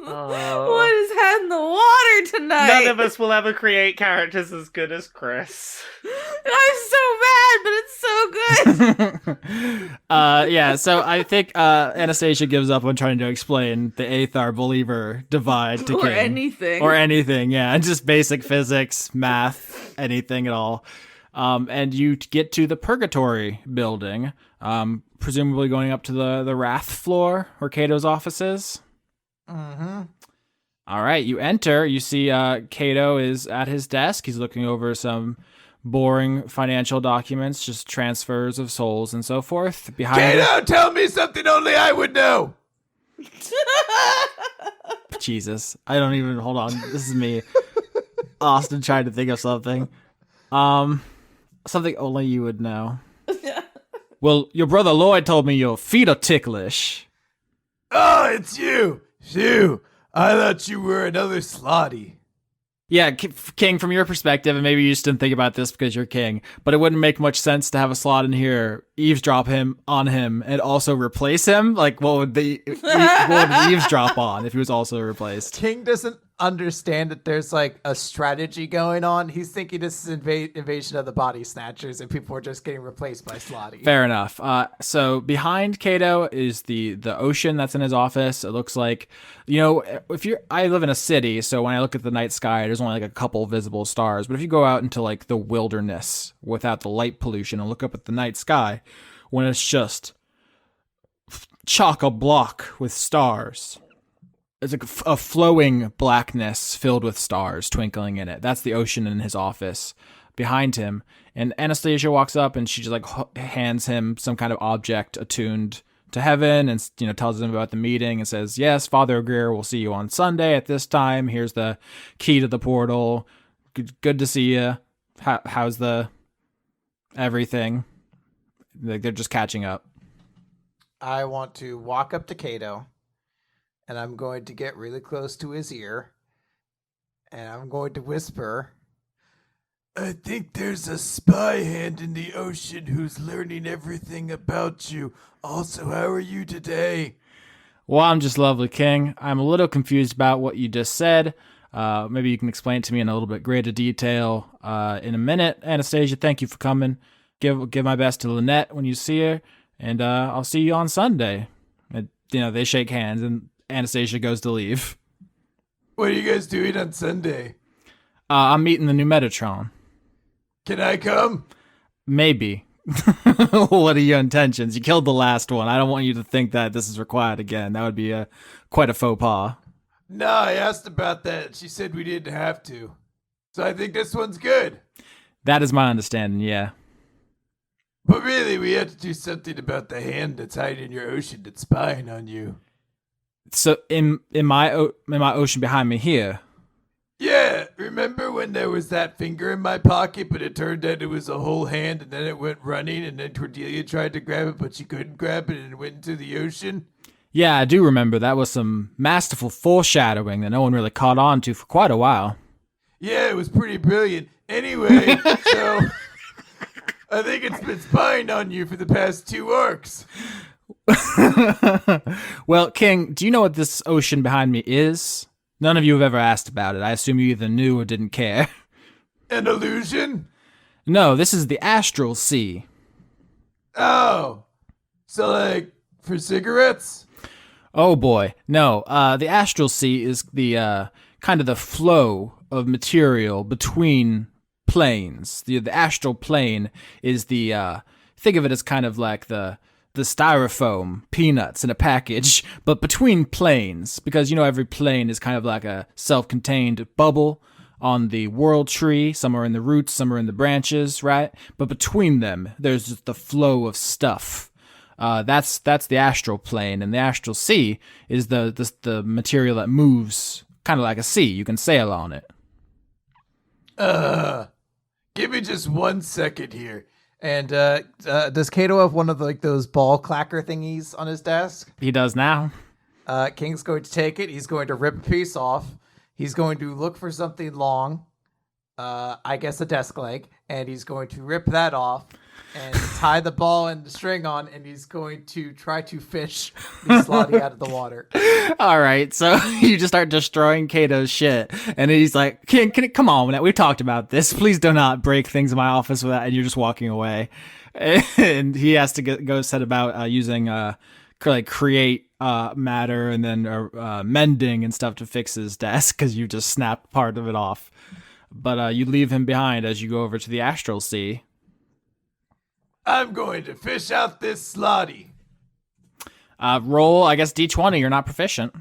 What is head in the water tonight? None of us will ever create characters as good as Chris. I'm so mad bad, but it's so good. Yeah, so I think Anastasia gives up on trying to explain the Aethar believer divide to Or King. anything. Or anything, yeah. Just basic physics, math, anything at all. And you get to the Purgatory building, presumably going up to the Wrath floor where Cato's office is. Mm-hmm. All right, you enter. You see Cato is at his desk. He's looking over some boring financial documents, just transfers of souls and so forth. Behind Kato, tell me something only I would know. Jesus, I don't even, hold on. This is me, Austin, trying to think of something. Something only you would know. Well, your brother Lloyd told me your feet are ticklish. Oh, it's you. Phew. I thought you were another slotty. Yeah, King, from your perspective, and maybe you just didn't think about this because you're King, but it wouldn't make much sense to have a slot in here, eavesdrop on him, and also replace him. Like, what would eavesdrop on if he was also replaced? King doesn't understand that there's like a strategy going on. He's thinking this is invasion of the body snatchers and people are just getting replaced by Slotty. Fair enough. So behind Cato is the ocean that's in his office. It looks like, I live in a city, so when I look at the night sky, there's only like a couple visible stars. But if you go out into like the wilderness without the light pollution and look up at the night sky, when it's just chock-a-block with stars, it's like a flowing blackness filled with stars twinkling in it. That's the ocean in his office behind him. And Anastasia walks up and she just like hands him some kind of object attuned to heaven and, tells him about the meeting and says, yes, Father Greer will see you on Sunday at this time. Here's the key to the portal. Good to see you. How's the everything? Like they're just catching up. I want to walk up to Cato. And I'm going to get really close to his ear. And I'm going to whisper, I think there's a spy hand in the ocean who's learning everything about you. Also, how are you today? Well, I'm just lovely, King. I'm a little confused about what you just said. Maybe you can explain it to me in a little bit greater detail in a minute. Anastasia, thank you for coming. Give my best to Lynette when you see her. And I'll see you on Sunday. And, they shake hands and Anastasia goes to leave. What are you guys doing on Sunday? I'm meeting the new Metatron. Can I come? Maybe. What are your intentions? You killed the last one. I don't want you to think that this is required again. That would be quite a faux pas. No, I asked about that. She said we didn't have to. So I think this one's good. That is my understanding, yeah. But really, we have to do something about the hand that's hiding in your ocean that's spying on you. So in my ocean behind me here. Yeah, remember when there was that finger in my pocket, but it turned out it was a whole hand, and then it went running, and then Cordelia tried to grab it, but she couldn't grab it, and it went into the ocean? Yeah, I do remember. That was some masterful foreshadowing that no one really caught on to for quite a while. Yeah, it was pretty brilliant. Anyway, so I think it's been spying on you for the past 2 arcs. Well, King, do you know what this ocean behind me is? None of you have ever asked about it. I assume you either knew or didn't care. An illusion? No, this is the Astral Sea. Oh. So, like, for cigarettes? Oh boy. No, the Astral Sea is the kind of the flow of material between planes. The astral plane is the think of it as kind of like the styrofoam peanuts in a package, but between planes, because every plane is kind of like a self-contained bubble on the world tree. Some are in the roots, some are in the branches, right? But between them, there's just the flow of stuff. That's the astral plane, and the astral sea is the material that moves kind of like a sea. You can sail on it. Give me just 1 second here. and does Cato have one of those ball clacker thingies on his desk? He does now. King's going to take it. He's going to rip a piece off. He's going to look for something long, I guess a desk leg, and he's going to rip that off. and tie the ball and the string on, and he's going to try to fish the Slotty out of the water. All right, so you just start destroying Kato's shit, and he's like, come on, Matt, we've talked about this. Please do not break things in my office with that, and you're just walking away. And he has to go set about using create matter and then mending and stuff to fix his desk, because you just snapped part of it off. But you leave him behind as you go over to the Astral Sea. I'm going to fish out this Slotty. Roll, I guess, D20. You're not proficient.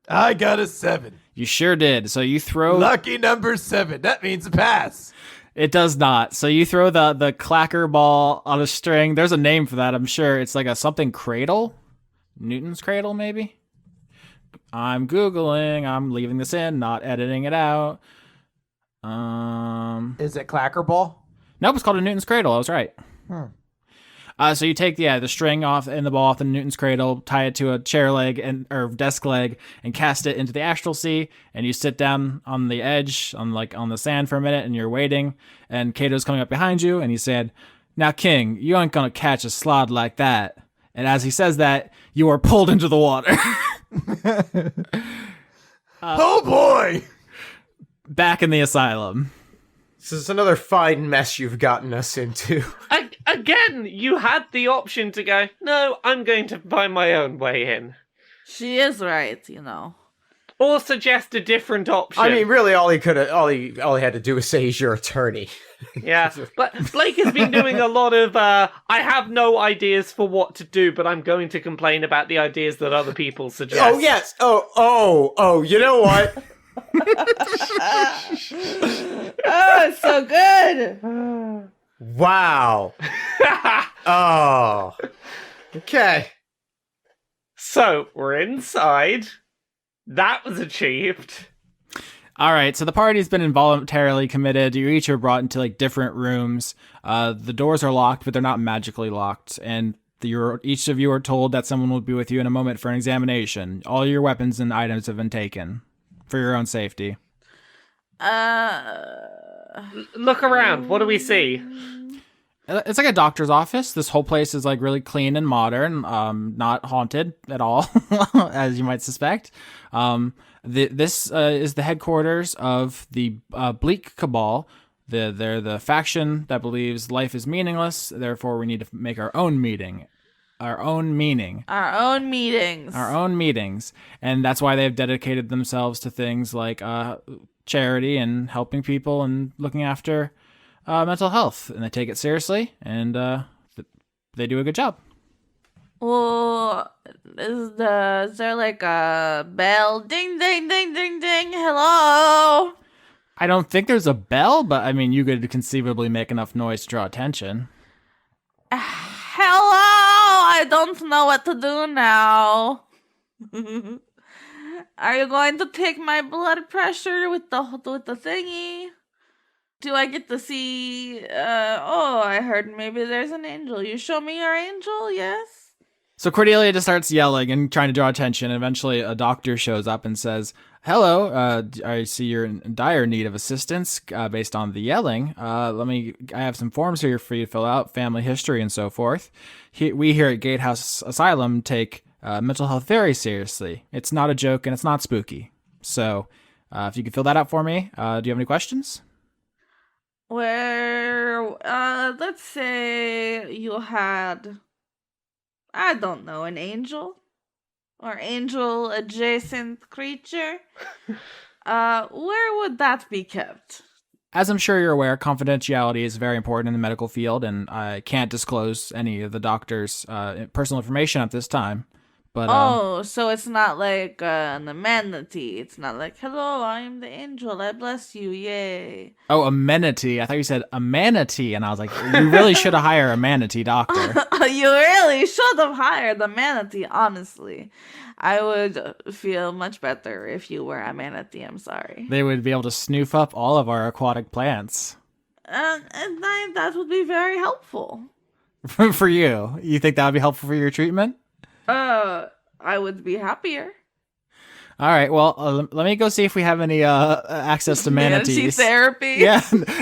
I got a 7. You sure did. So you throw... Lucky number 7. That means a pass. It does not. So you throw the clacker ball on a string. There's a name for that, I'm sure. It's like a something cradle? Newton's cradle, maybe? I'm Googling. I'm leaving this in, not editing it out. Is it clacker ball? Nope, it's called a Newton's cradle. I was right. So you take the string off and the ball off the Newton's cradle, tie it to a chair leg or desk leg, and cast it into the Astral Sea. And you sit down on the edge, on the sand for a minute, and you're waiting. And Kato's coming up behind you, and he said, "Now, King, you ain't gonna catch a slod like that." And as he says that, you are pulled into the water. Oh boy! Back in the asylum. This is another fine mess you've gotten us into. Again, you had the option to go, no, I'm going to find my own way in. She is right, Or suggest a different option. I mean, really, all he had to do was say he's your attorney. Yeah, but Blake has been doing a lot of, I have no ideas for what to do, but I'm going to complain about the ideas that other people suggest. Oh, yes. Oh, you know what? Oh, it's so good. Wow. Oh. Okay. So, we're inside. That was achieved. All right, so the party's been involuntarily committed. You each are brought into different rooms. The doors are locked, but they're not magically locked. And each of you are told that someone will be with you in a moment for an examination. All your weapons and items have been taken for your own safety. Look around. What do we see? It's like a doctor's office. This whole place is really clean and modern, not haunted at all, as you might suspect. This is the headquarters of the Bleak Cabal. They're the faction that believes life is meaningless. Therefore, we need to make our own meaning. Our own meaning. Our own meetings. Our own meetings. And that's why they've dedicated themselves to things like charity and helping people and looking after mental health. And they take it seriously, and they do a good job. Well, is there a bell? Ding, ding, ding, ding, ding. Hello? I don't think there's a bell, but I mean, you could conceivably make enough noise to draw attention. Hello? I don't know what to do now. Are you going to take my blood pressure with the thingy? Do I get to see? I heard maybe there's an angel. You show me your angel, yes? So Cordelia just starts yelling and trying to draw attention. And eventually a doctor shows up and says, "Hello, I see you're in dire need of assistance based on the yelling. I have some forms here for you to fill out, family history and so forth. We here at Gatehouse Asylum take mental health very seriously. It's not a joke and it's not spooky. So if you could fill that out for me, do you have any questions?" Let's say you had, I don't know, an angel or angel adjacent creature. Where would that be kept? As I'm sure you're aware, confidentiality is very important in the medical field, and I can't disclose any of the doctor's personal information at this time. But so it's not like the Manatee. It's not like, hello, I'm the angel. I bless you. Yay. Oh, a manatee. I thought you said a manatee, and I was like, you really should have hired a manatee doctor. You really should have hired a manatee, honestly. I would feel much better if you were a manatee. I'm sorry. They would be able to snoof up all of our aquatic plants. And that would be very helpful. For you. You think that would be helpful for your treatment? I would be happier. All right. Well, let me go see if we have any access to manatees. Manatee therapy? Yeah,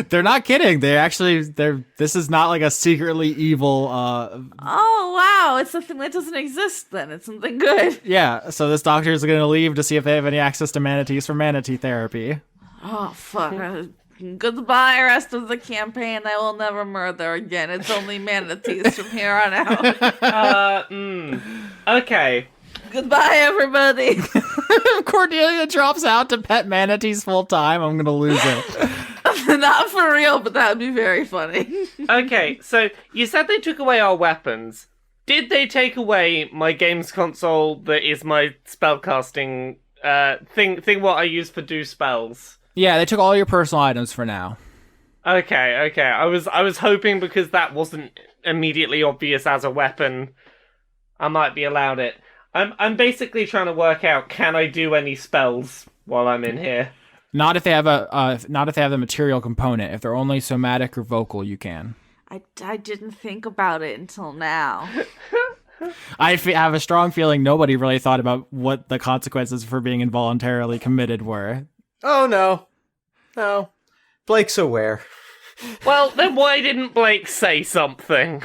they're not kidding. This is not like a secretly evil. Oh, wow. It's something that doesn't exist then. It's something good. Yeah. So this doctor is going to leave to see if they have any access to manatees for manatee therapy. Oh, fuck. Goodbye, rest of the campaign. I will never murder again. It's only manatees from here on out. Okay. Goodbye, everybody. Cordelia drops out to pet manatees full time. I'm going to lose it. Not for real, but that would be very funny. Okay, so you said they took away our weapons. Did they take away my games console that is my spellcasting thing what I use for do spells? Yeah, they took all your personal items for now. Okay. I was hoping because that wasn't immediately obvious as a weapon, I might be allowed it. I'm basically trying to work out, can I do any spells while I'm in here? Not if they have the material component. If they're only somatic or vocal, you can. I didn't think about it until now. I have a strong feeling nobody really thought about what the consequences for being involuntarily committed were. Oh, no. Blake's aware. Well, then why didn't Blake say something?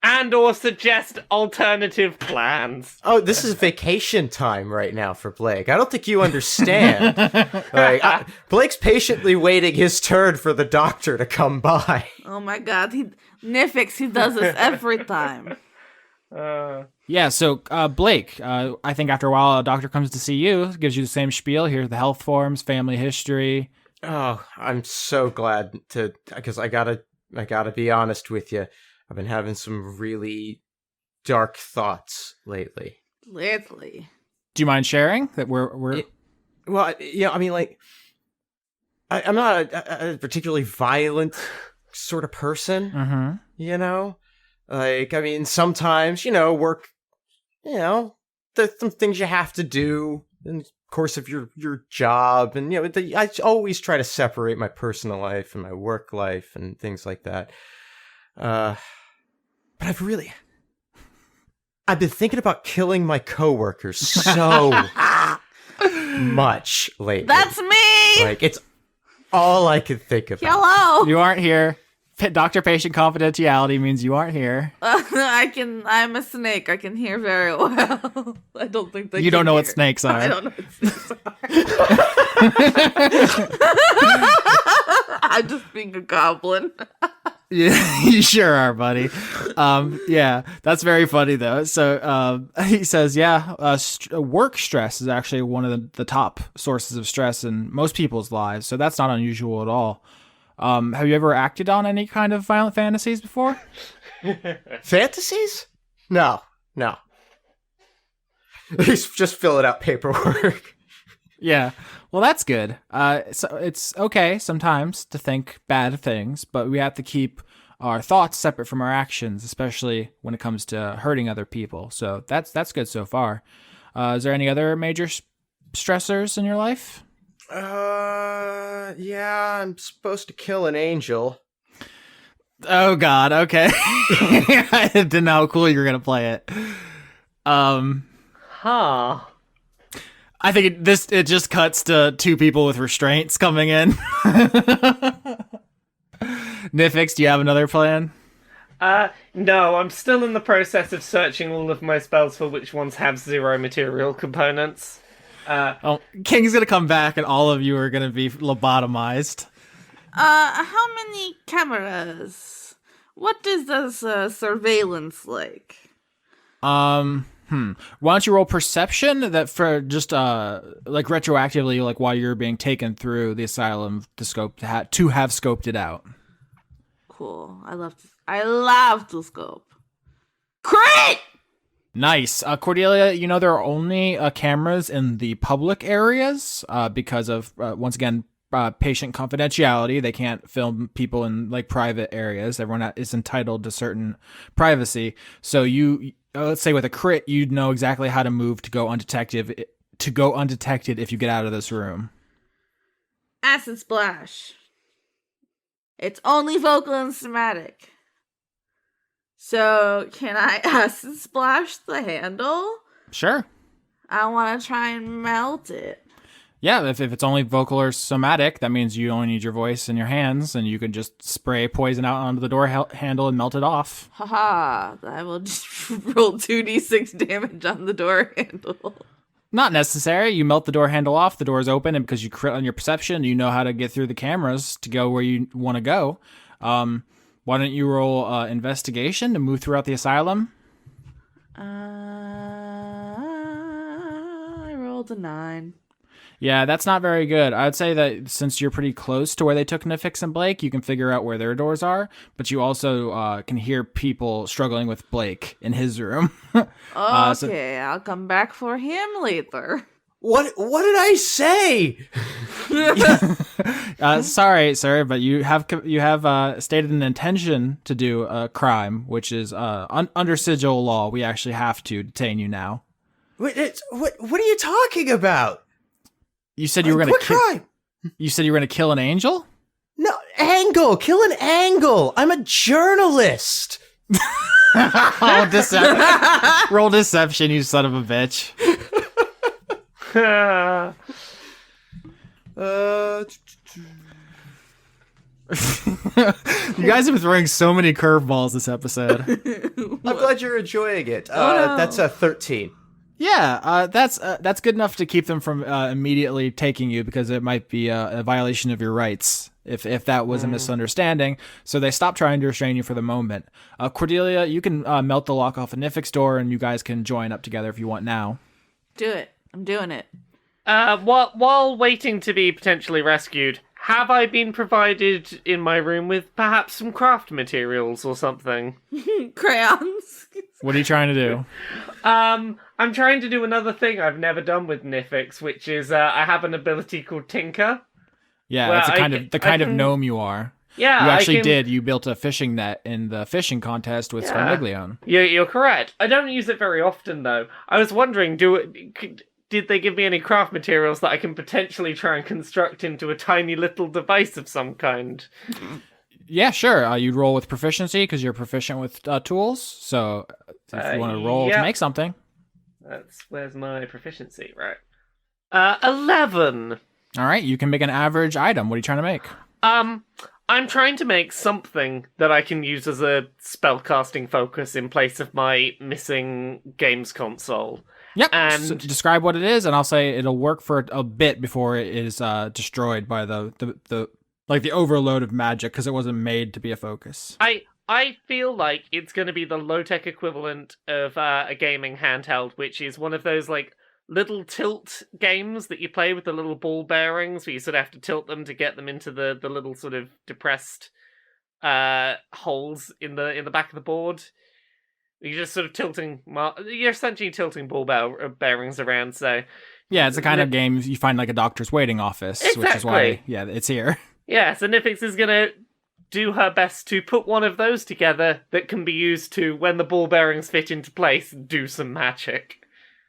And or suggest alternative plans. Oh, this is vacation time right now for Blake. I don't think you understand. Blake's patiently waiting his turn for the doctor to come by. Oh my god, Nifyx, he does this every time. Yeah, so Blake, I think after a while a doctor comes to see you, gives you the same spiel. Here's the health forms, family history. Oh, I'm so glad because I gotta be honest with you. I've been having some really dark thoughts lately. Do you mind sharing that we're? Well, yeah, I mean, like, I'm not a particularly violent sort of person. Mm-hmm. You know, like, I mean, sometimes, work. There's some things you have to do in the course of your job, and I always try to separate my personal life and my work life and things like that. But I've been thinking about killing my coworkers so much lately. That's me! Like, it's all I can think about. Hello! You aren't here. Doctor-patient confidentiality means you aren't here. I'm a snake. I can hear very well. I don't think You don't know what snakes are. I don't know what snakes are. I'm just being a goblin. Yeah, you sure are, buddy. Yeah, that's very funny though. So he says, work stress is actually one of the top sources of stress in most people's lives. So that's not unusual at all. Have you ever acted on any kind of violent fantasies before? Fantasies? No. He's just filling out paperwork. Yeah. Well, that's good. So it's okay sometimes to think bad things, but we have to keep our thoughts separate from our actions, especially when it comes to hurting other people. So that's good so far. Is there any other major stressors in your life? Yeah, I'm supposed to kill an angel. Oh God, okay. I didn't know how cool you were gonna play it. Huh. I think it just cuts to two people with restraints coming in. Nifyx, do you have another plan? No, I'm still in the process of searching all of my spells for which ones have 0 material components. King's gonna come back and all of you are gonna be lobotomized. How many cameras? What is this surveillance like? Why don't you roll perception that for just like retroactively, like while you're being taken through the asylum to have scoped it out. Cool. I love to scope. Crit! Nice. Cordelia, there are only cameras in the public areas because of, once again, patient confidentiality. They can't film people in like private areas. Everyone is entitled to certain privacy. So you, let's say with a crit, you'd know exactly how to move to go undetected if you get out of this room. Acid splash. It's only vocal and somatic. So, can I acid splash the handle? Sure. I want to try and melt it. Yeah, if it's only vocal or somatic, that means you only need your voice and your hands, and you can just spray poison out onto the door handle and melt it off. Haha, I will just roll 2d6 damage on the door handle. Not necessary. You melt the door handle off, the door is open, and because you crit on your perception, you know how to get through the cameras to go where you want to go. Why don't you roll investigation to move throughout the asylum? I rolled a 9. Yeah, that's not very good. I'd say that since you're pretty close to where they took Nifyx and Blake, you can figure out where their doors are, but you also can hear people struggling with Blake in his room. Okay, I'll come back for him later. What did I say? Sorry, sir, but you have stated an intention to do a crime, which is under sigil law. We actually have to detain you now. What are you talking about? You said you were going to crime? You said you were going to kill an angel? No, Angle. Kill an Angle. I'm a journalist. Oh, roll deception, you son of a bitch. You guys have been throwing so many curveballs this episode. I'm glad you're enjoying it. That's a 13. Yeah, that's good enough to keep them from immediately taking you, because it might be a violation of your rights if that was a misunderstanding. So they stopped trying to restrain you for the moment. Cordelia, you can melt the lock off a Nifyx door, and you guys can join up together if you want now. Do it. I'm doing it. While waiting to be potentially rescued, have I been provided in my room with perhaps some craft materials or something? Crayons. What are you trying to do? I'm trying to do another thing I've never done with Nifyx, which is I have an ability called Tinker. Yeah, Well, that's the kind of gnome you are. Yeah, You actually did. You built a fishing net in the fishing contest with Scarmiglione. You're correct. I don't use it very often, though. I was wondering, did they give me any craft materials that I can potentially try and construct into a tiny little device of some kind? Yeah, sure. You'd roll with proficiency because you're proficient with tools. So if you want to roll to make something. Where's my proficiency? Right. 11. All right, you can make an average item. What are you trying to make? I'm trying to make something that I can use as a spellcasting focus in place of my missing games console. Yep. And So describe what it is, and I'll say it'll work for a bit before it is destroyed by the overload of magic, because it wasn't made to be a focus. I feel like it's going to be the low-tech equivalent of a gaming handheld, which is one of those like little tilt games that you play with the little ball bearings, where you sort of have to tilt them to get them into the little sort of depressed holes in the back of the board. You're just sort of you're essentially tilting ball bearings around. So Yeah, it's the kind of game you find like a doctor's waiting office, which is why it's here. Yeah, so Nifyx is gonna do her best to put one of those together that can be used to, when the ball bearings fit into place, do some magic.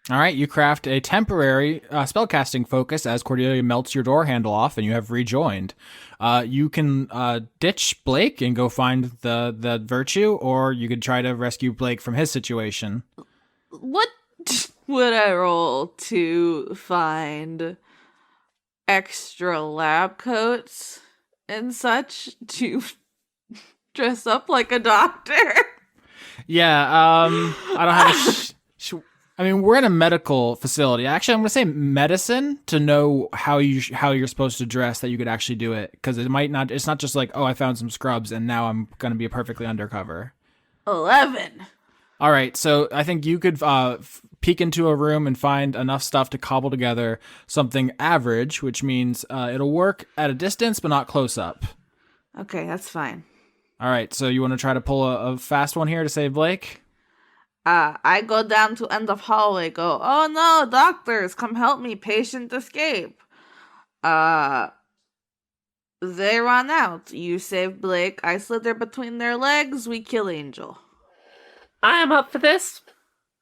All right, you craft a temporary spellcasting focus as Cordelia melts your door handle off, and you have rejoined. You can ditch Blake and go find the virtue, or you could try to rescue Blake from his situation. What would I roll to find extra lab coats and such to dress up like a doctor? Yeah, I don't have I mean, we're in a medical facility. Actually, I'm going to say medicine to know how you're supposed to dress, that you could actually do it, because it's not just like, oh, I found some scrubs and now I'm going to be perfectly undercover. 11. All right, so I think you could peek into a room and find enough stuff to cobble together something average, which means it'll work at a distance but not close up. Okay, that's fine. All right, so you want to try to pull a fast one here to save Blake? I go down to end of hallway, go, oh no, doctors, come help me, patient escape. They run out. You save Blake, I slither between their legs, we kill Angel. I am up for this.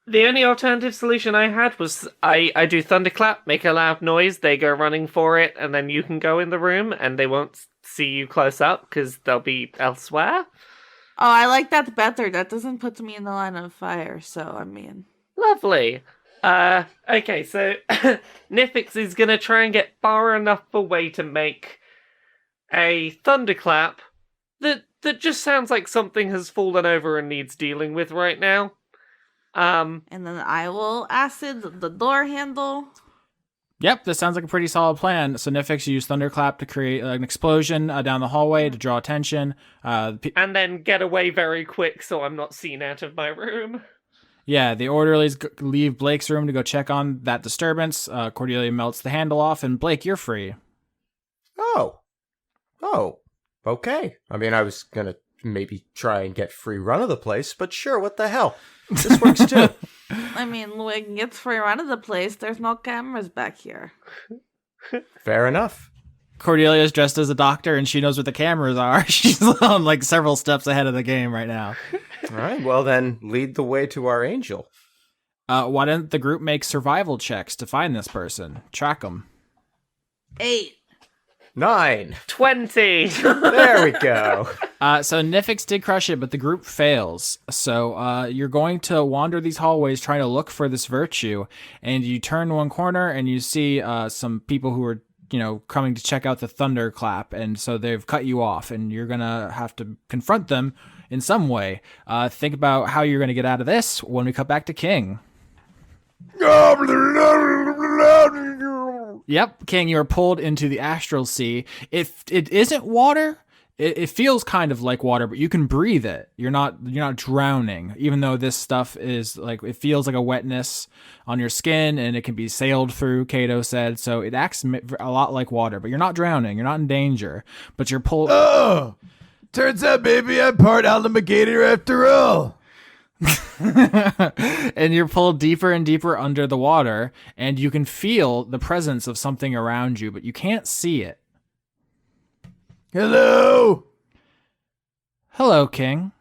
The only alternative solution I had was I do thunderclap, make a loud noise, they go running for it, and then you can go in the room and they won't see you close up because they'll be elsewhere. Oh, I like that better. That doesn't put me in the line of fire, so I mean. Lovely. Okay, so Nifyx is gonna try and get far enough away to make a thunderclap that just sounds like something has fallen over and needs dealing with right now. And then I will acid the door handle. Yep, this sounds like a pretty solid plan. So Nifyx used Thunderclap to create an explosion down the hallway to draw attention. And then get away very quick so I'm not seen out of my room. Yeah, the orderlies leave Blake's room to go check on that disturbance. Cordelia melts the handle off, and Blake, you're free. Oh, okay. I mean, I was gonna maybe try and get free run of the place, but sure, what the hell? This works too. I mean, we can get free run of the place. There's no cameras back here. Fair enough. Cordelia's dressed as a doctor, and she knows what the cameras are. She's on like several steps ahead of the game right now. All right, well then, lead the way to our angel. Why don't the group make survival checks to find this person? Track them. 8. 9. 20! There we go. So Nifyx did crush it, but the group fails. So you're going to wander these hallways trying to look for this virtue, and you turn one corner and you see some people who are, coming to check out the thunderclap, and so they've cut you off, and you're gonna have to confront them in some way. Think about how you're gonna get out of this when we cut back to King. Yep, King, you are pulled into the astral sea. If it isn't water, it feels kind of like water, but you can breathe it. You're not drowning, even though this stuff is like, it feels like a wetness on your skin, and it can be sailed through, Kato said. So it acts a lot like water, but you're not drowning. You're not in danger, but you're pulled. Oh, turns out, baby, I'm part alligator after all. And you're pulled deeper and deeper under the water, and you can feel the presence of something around you, but you can't see it. Hello. Hello, King.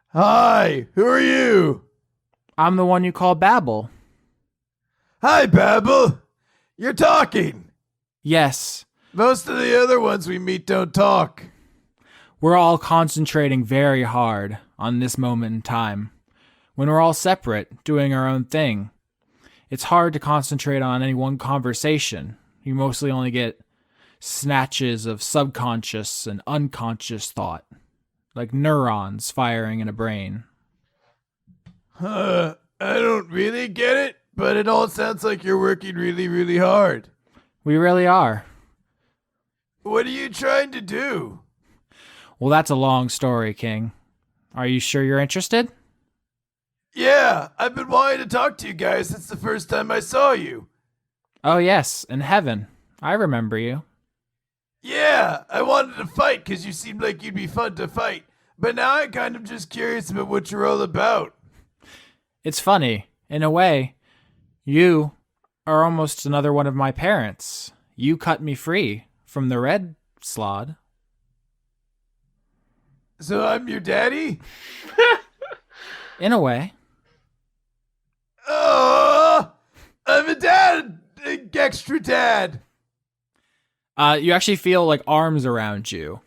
Hi, who are you? I'm the one you call Babble. Hi, Babble. You're talking. Yes. Most of the other ones we meet don't talk. We're all concentrating very hard on this moment in time. When we're all separate, doing our own thing, it's hard to concentrate on any one conversation. You mostly only get snatches of subconscious and unconscious thought, like neurons firing in a brain. I don't really get it, but it all sounds like you're working really, really hard. We really are. What are you trying to do? Well, that's a long story, King. Are you sure you're interested? Yeah, I've been wanting to talk to you guys since the first time I saw you. Oh, yes, in heaven. I remember you. Yeah, I wanted to fight because you seemed like you'd be fun to fight. But now I'm kind of just curious about what you're all about. It's funny. In a way, you are almost another one of my parents. You cut me free from the red slod. So I'm your daddy? In a way. Oh, I'm a dad, extra dad. You actually feel like arms around you.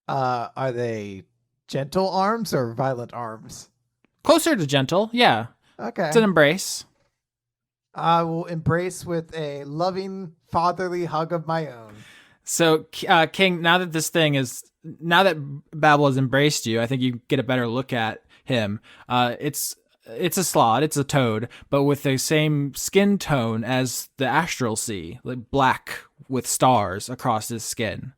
Are they gentle arms or violent arms? Closer to gentle, yeah. Okay. It's an embrace. I will embrace with a loving fatherly hug of my own. So, King, now that Babble has embraced you, I think you get a better look at him. It's a slot, it's a toad, but with the same skin tone as the astral sea, like black with stars across his skin.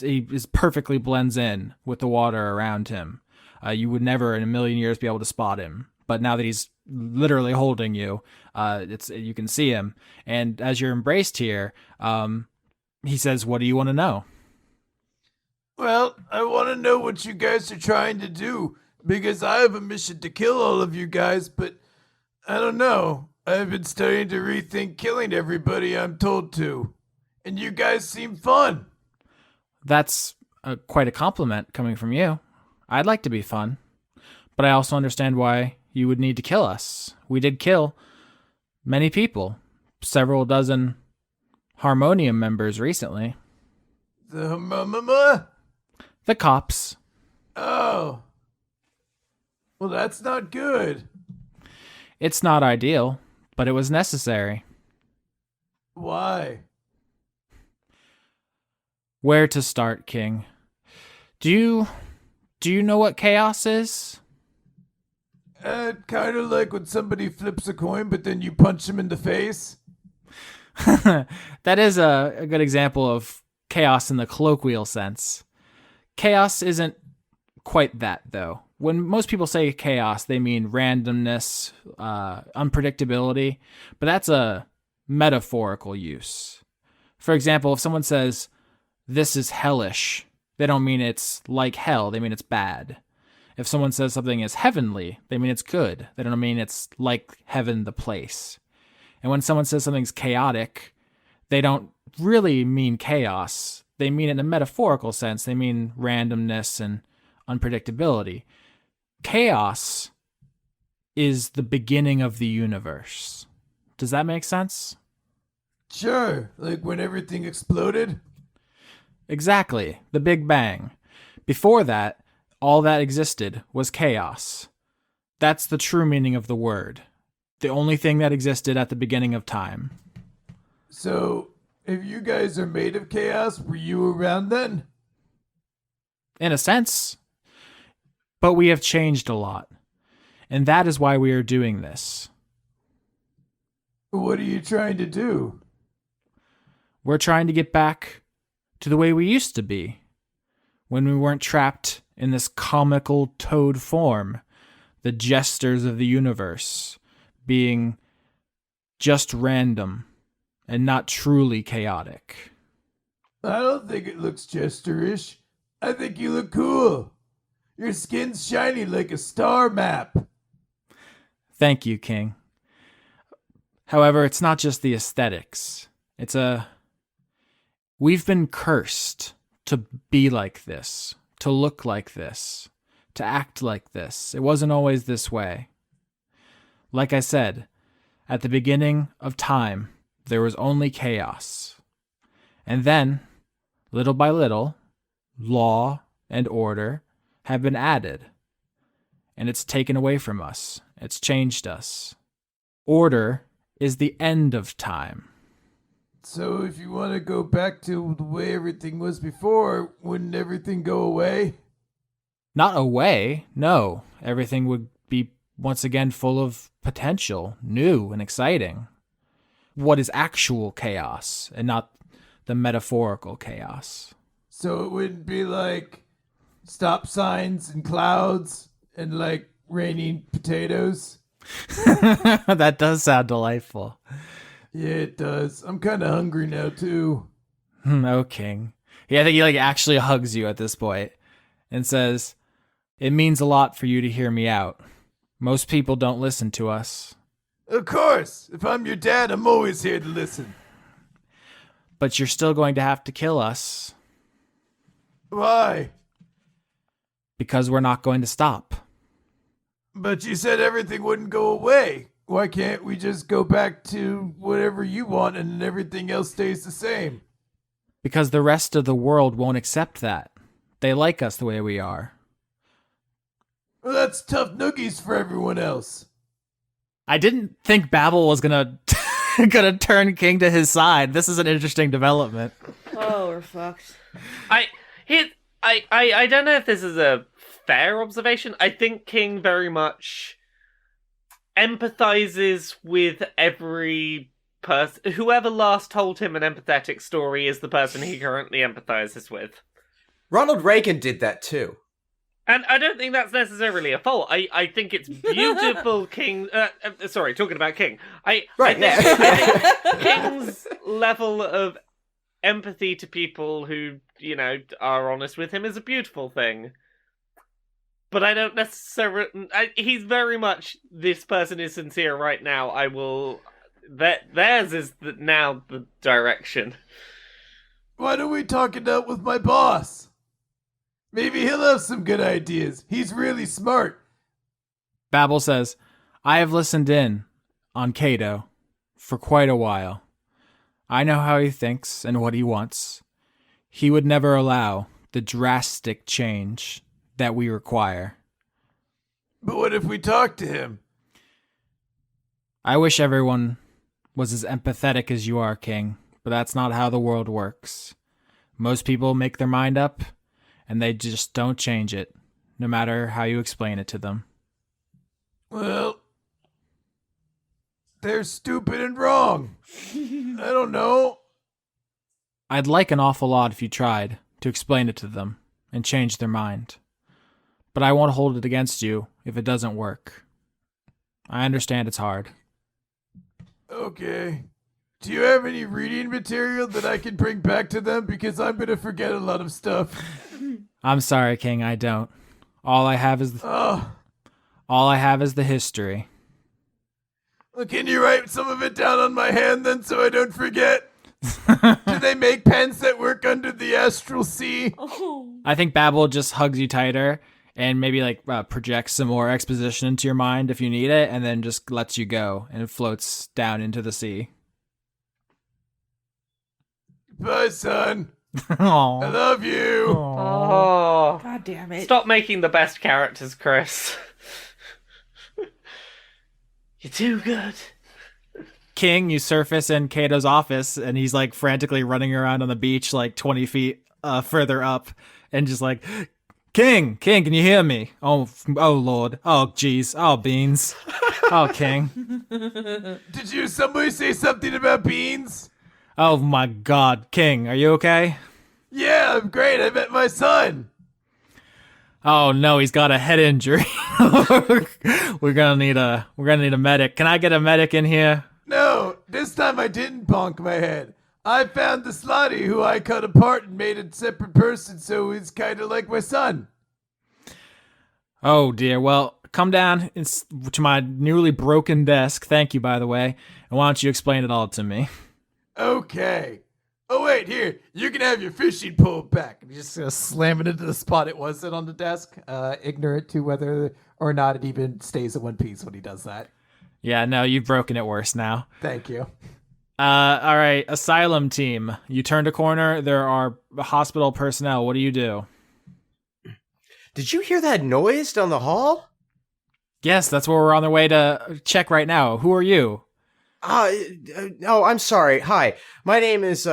He perfectly blends in with the water around him. You would never in a million years be able to spot him, but now that he's literally holding you, you can see him. And as you're embraced here, he says, "What do you want to know?" Well, I want to know what you guys are trying to do, because I have a mission to kill all of you guys, but I don't know. I've been starting to rethink killing everybody I'm told to. And you guys seem fun. That's quite a compliment coming from you. I'd like to be fun, but I also understand why you would need to kill us. We did kill many people, several dozen Harmonium members recently. The The cops. Oh. Well, that's not good. It's not ideal, but it was necessary. Why? Where to start, King? Do you know what chaos is? Kind of like when somebody flips a coin, but then you punch him in the face. That is a good example of chaos in the colloquial sense. Chaos isn't quite that, though. When most people say chaos, they mean randomness, unpredictability, but that's a metaphorical use. For example, if someone says, "This is hellish," they don't mean it's like hell, they mean it's bad. If someone says something is heavenly, they mean it's good. They don't mean it's like heaven, the place. And when someone says something's chaotic, they don't really mean chaos. They mean it in a metaphorical sense. They mean randomness and unpredictability. Chaos is the beginning of the universe. Does that make sense? Sure, like when everything exploded. Exactly. The Big Bang. Before that, all that existed was chaos. That's the true meaning of the word. The only thing that existed at the beginning of time. So, if you guys are made of chaos, were you around then? In a sense. But we have changed a lot. And that is why we are doing this. What are you trying to do? We're trying to get back to the way we used to be. When we weren't trapped in this comical toad form. The jesters of the universe. Being just random. And not truly chaotic. I don't think it looks jesterish. I think you look cool. Your skin's shiny like a star map. Thank you, King. However, it's not just the aesthetics. We've been cursed to be like this, to look like this, to act like this. It wasn't always this way. Like I said, at the beginning of time, there was only chaos. And then, little by little, law and order have been added. And it's taken away from us. It's changed us. Order is the end of time. So if you want to go back to the way everything was before, wouldn't everything go away? Not away, no. Everything would be once again full of potential, new and exciting. What is actual chaos and not the metaphorical chaos. So it wouldn't be like stop signs and clouds and like raining potatoes? That does sound delightful. Yeah, it does. I'm kind of hungry now, too. Oh, King. Yeah, I think he actually hugs you at this point and says, "It means a lot for you to hear me out. Most people don't listen to us." Of course. If I'm your dad, I'm always here to listen. But you're still going to have to kill us. Why? Because we're not going to stop. But you said everything wouldn't go away. Why can't we just go back to whatever you want and everything else stays the same? Because the rest of the world won't accept that. They like us the way we are. Well, that's tough noogies for everyone else. I didn't think Babble was gonna turn King to his side. This is an interesting development. Oh, we're fucked. I don't know if this is a fair observation. I think King very much empathizes with every person. Whoever last told him an empathetic story is the person he currently empathizes with. Ronald Reagan did that too. And I don't think that's necessarily a fault. I think it's beautiful, King. Sorry, talking about King. I think King's level of empathy to people who, are honest with him is a beautiful thing. But I don't necessarily... he's very much, this person is sincere right now. I will... Theirs is now the direction. Why don't we talk it out with my boss? Maybe he'll have some good ideas. He's really smart. Babble says, "I have listened in on Cato for quite a while. I know how he thinks and what he wants. He would never allow the drastic change that we require." But what if we talk to him? I wish everyone was as empathetic as you are, King, but that's not how the world works. Most people make their mind up, and they just don't change it, no matter how you explain it to them. Well, they're stupid and wrong. I don't know. I'd like an awful lot if you tried to explain it to them and change their mind. But I won't hold it against you if it doesn't work. I understand it's hard. Okay. Do you have any reading material that I can bring back to them? Because I'm going to forget a lot of stuff. I'm sorry, King, I don't. All I have is the history. Well, can you write some of it down on my hand then so I don't forget? Do they make pens that work under the astral sea? I think Babble just hugs you tighter and maybe projects some more exposition into your mind if you need it, and then just lets you go, and it floats down into the sea. Bye, son. Aww. I love you. Oh, God damn it. stop making the best characters, Chris. You're too good. King, you surface in Kato's office, and he's frantically running around on the beach 20 feet further up, and just King, can you hear me? Oh Lord. Oh jeez. Oh beans. Oh King. Did somebody say something about beans? Oh my God, King, are you okay? Yeah, I'm great. I met my son. Oh no, he's got a head injury. We're gonna need a medic. Can I get a medic in here? No, this time I didn't bonk my head. I found the slotty who I cut apart and made a separate person, so he's kind of like my son. Oh dear. Well, come down to my newly broken desk. Thank you, by the way. And why don't you explain it all to me? Okay. Oh wait, here, you can have your fishing pole back. You're just gonna slam it into the spot it was on the desk, ignorant to whether or not it even stays in one piece when he does that. Yeah, no, you've broken it worse now. Thank you. All right, Asylum team. You turned a corner. There are hospital personnel. What do you do? Did you hear that noise down the hall? Yes, that's where we're on the way to check right now. Who are you? Oh, I'm sorry. Hi, my name is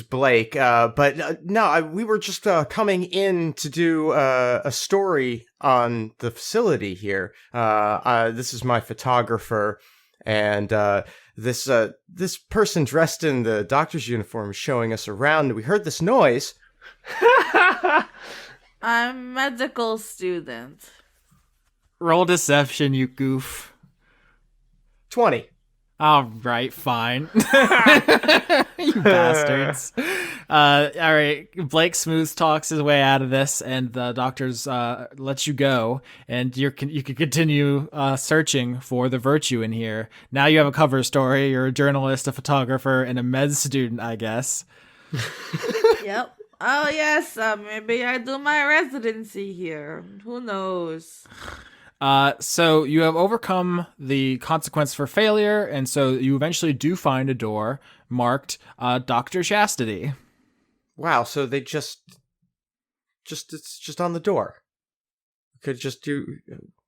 Blake. We were just coming in to do a story on the facility here. This is my photographer, and this person dressed in the doctor's uniform is showing us around. We heard this noise. I'm a medical student. Roll deception, you goof. 20. All right, fine. You bastards. All right, Blake smooth talks his way out of this, and the doctors let you go, and you can continue searching for the virtue in here. Now you have a cover story. You're a journalist, a photographer, and a med student, I guess. Yep. Oh yes, maybe I do my residency here. Who knows? So you have overcome the consequence for failure, and so you eventually do find a door marked Dr. Chastity. Wow, so they it's just on the door. Could just do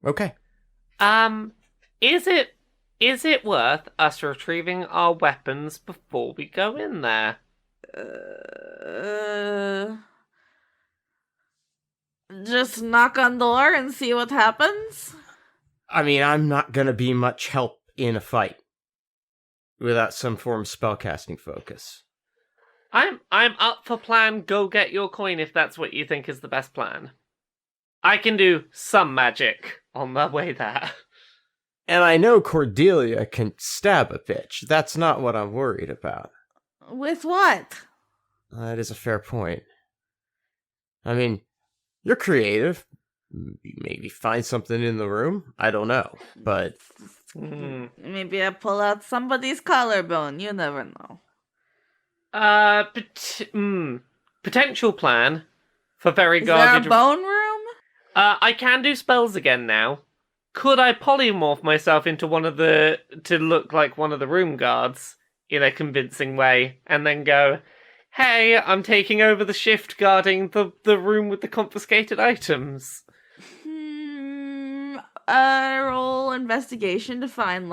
okay. Is it worth us retrieving our weapons before we go in there? Just knock on door and see what happens? I mean, I'm not gonna be much help in a fight without some form of spellcasting focus. I'm up for plan go get your coin if that's what you think is the best plan. I can do some magic on the way there. And I know Cordelia can stab a bitch. That's not what I'm worried about. With what? That is a fair point. I mean, you're creative. Maybe find something in the room. I don't know, but Maybe I pull out somebody's collarbone. You never know. Potential plan for very Is there garbage. a bone room? I can do spells again now. Could I polymorph myself into to look like one of the room guards in a convincing way, and then go, "Hey, I'm taking over the shift guarding the room with the confiscated items." Roll investigation to find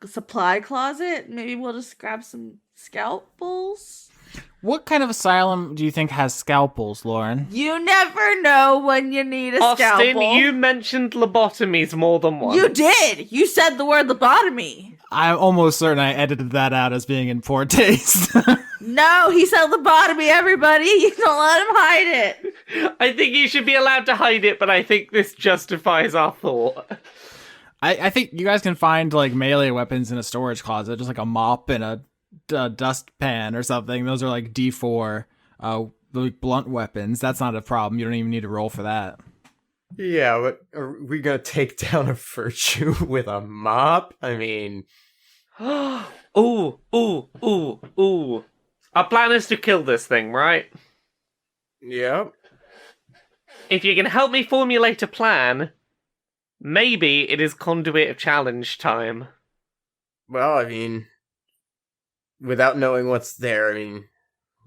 supply closet. Maybe we'll just grab some scalpels. What kind of asylum do you think has scalpels, Lauren? You never know when you need a Austin, scalpel. you mentioned lobotomies more than once. You did. You said the word lobotomy. I'm almost certain I edited that out as being in poor taste. No, he said lobotomy, everybody. You don't let him hide it. I think you should be allowed to hide it, but I think this justifies our thought. I think you guys can find like melee weapons in a storage closet, just like a mop and a dustpan or something. Those are like D4 like blunt weapons. That's not a problem. You don't even need to roll for that. Yeah, but are we gonna take down a virtue with a mop? I mean... Ooh. Our plan is to kill this thing, right? Yep. If you can help me formulate a plan, maybe it is conduit of challenge time. Well, I mean... without knowing what's there, I mean...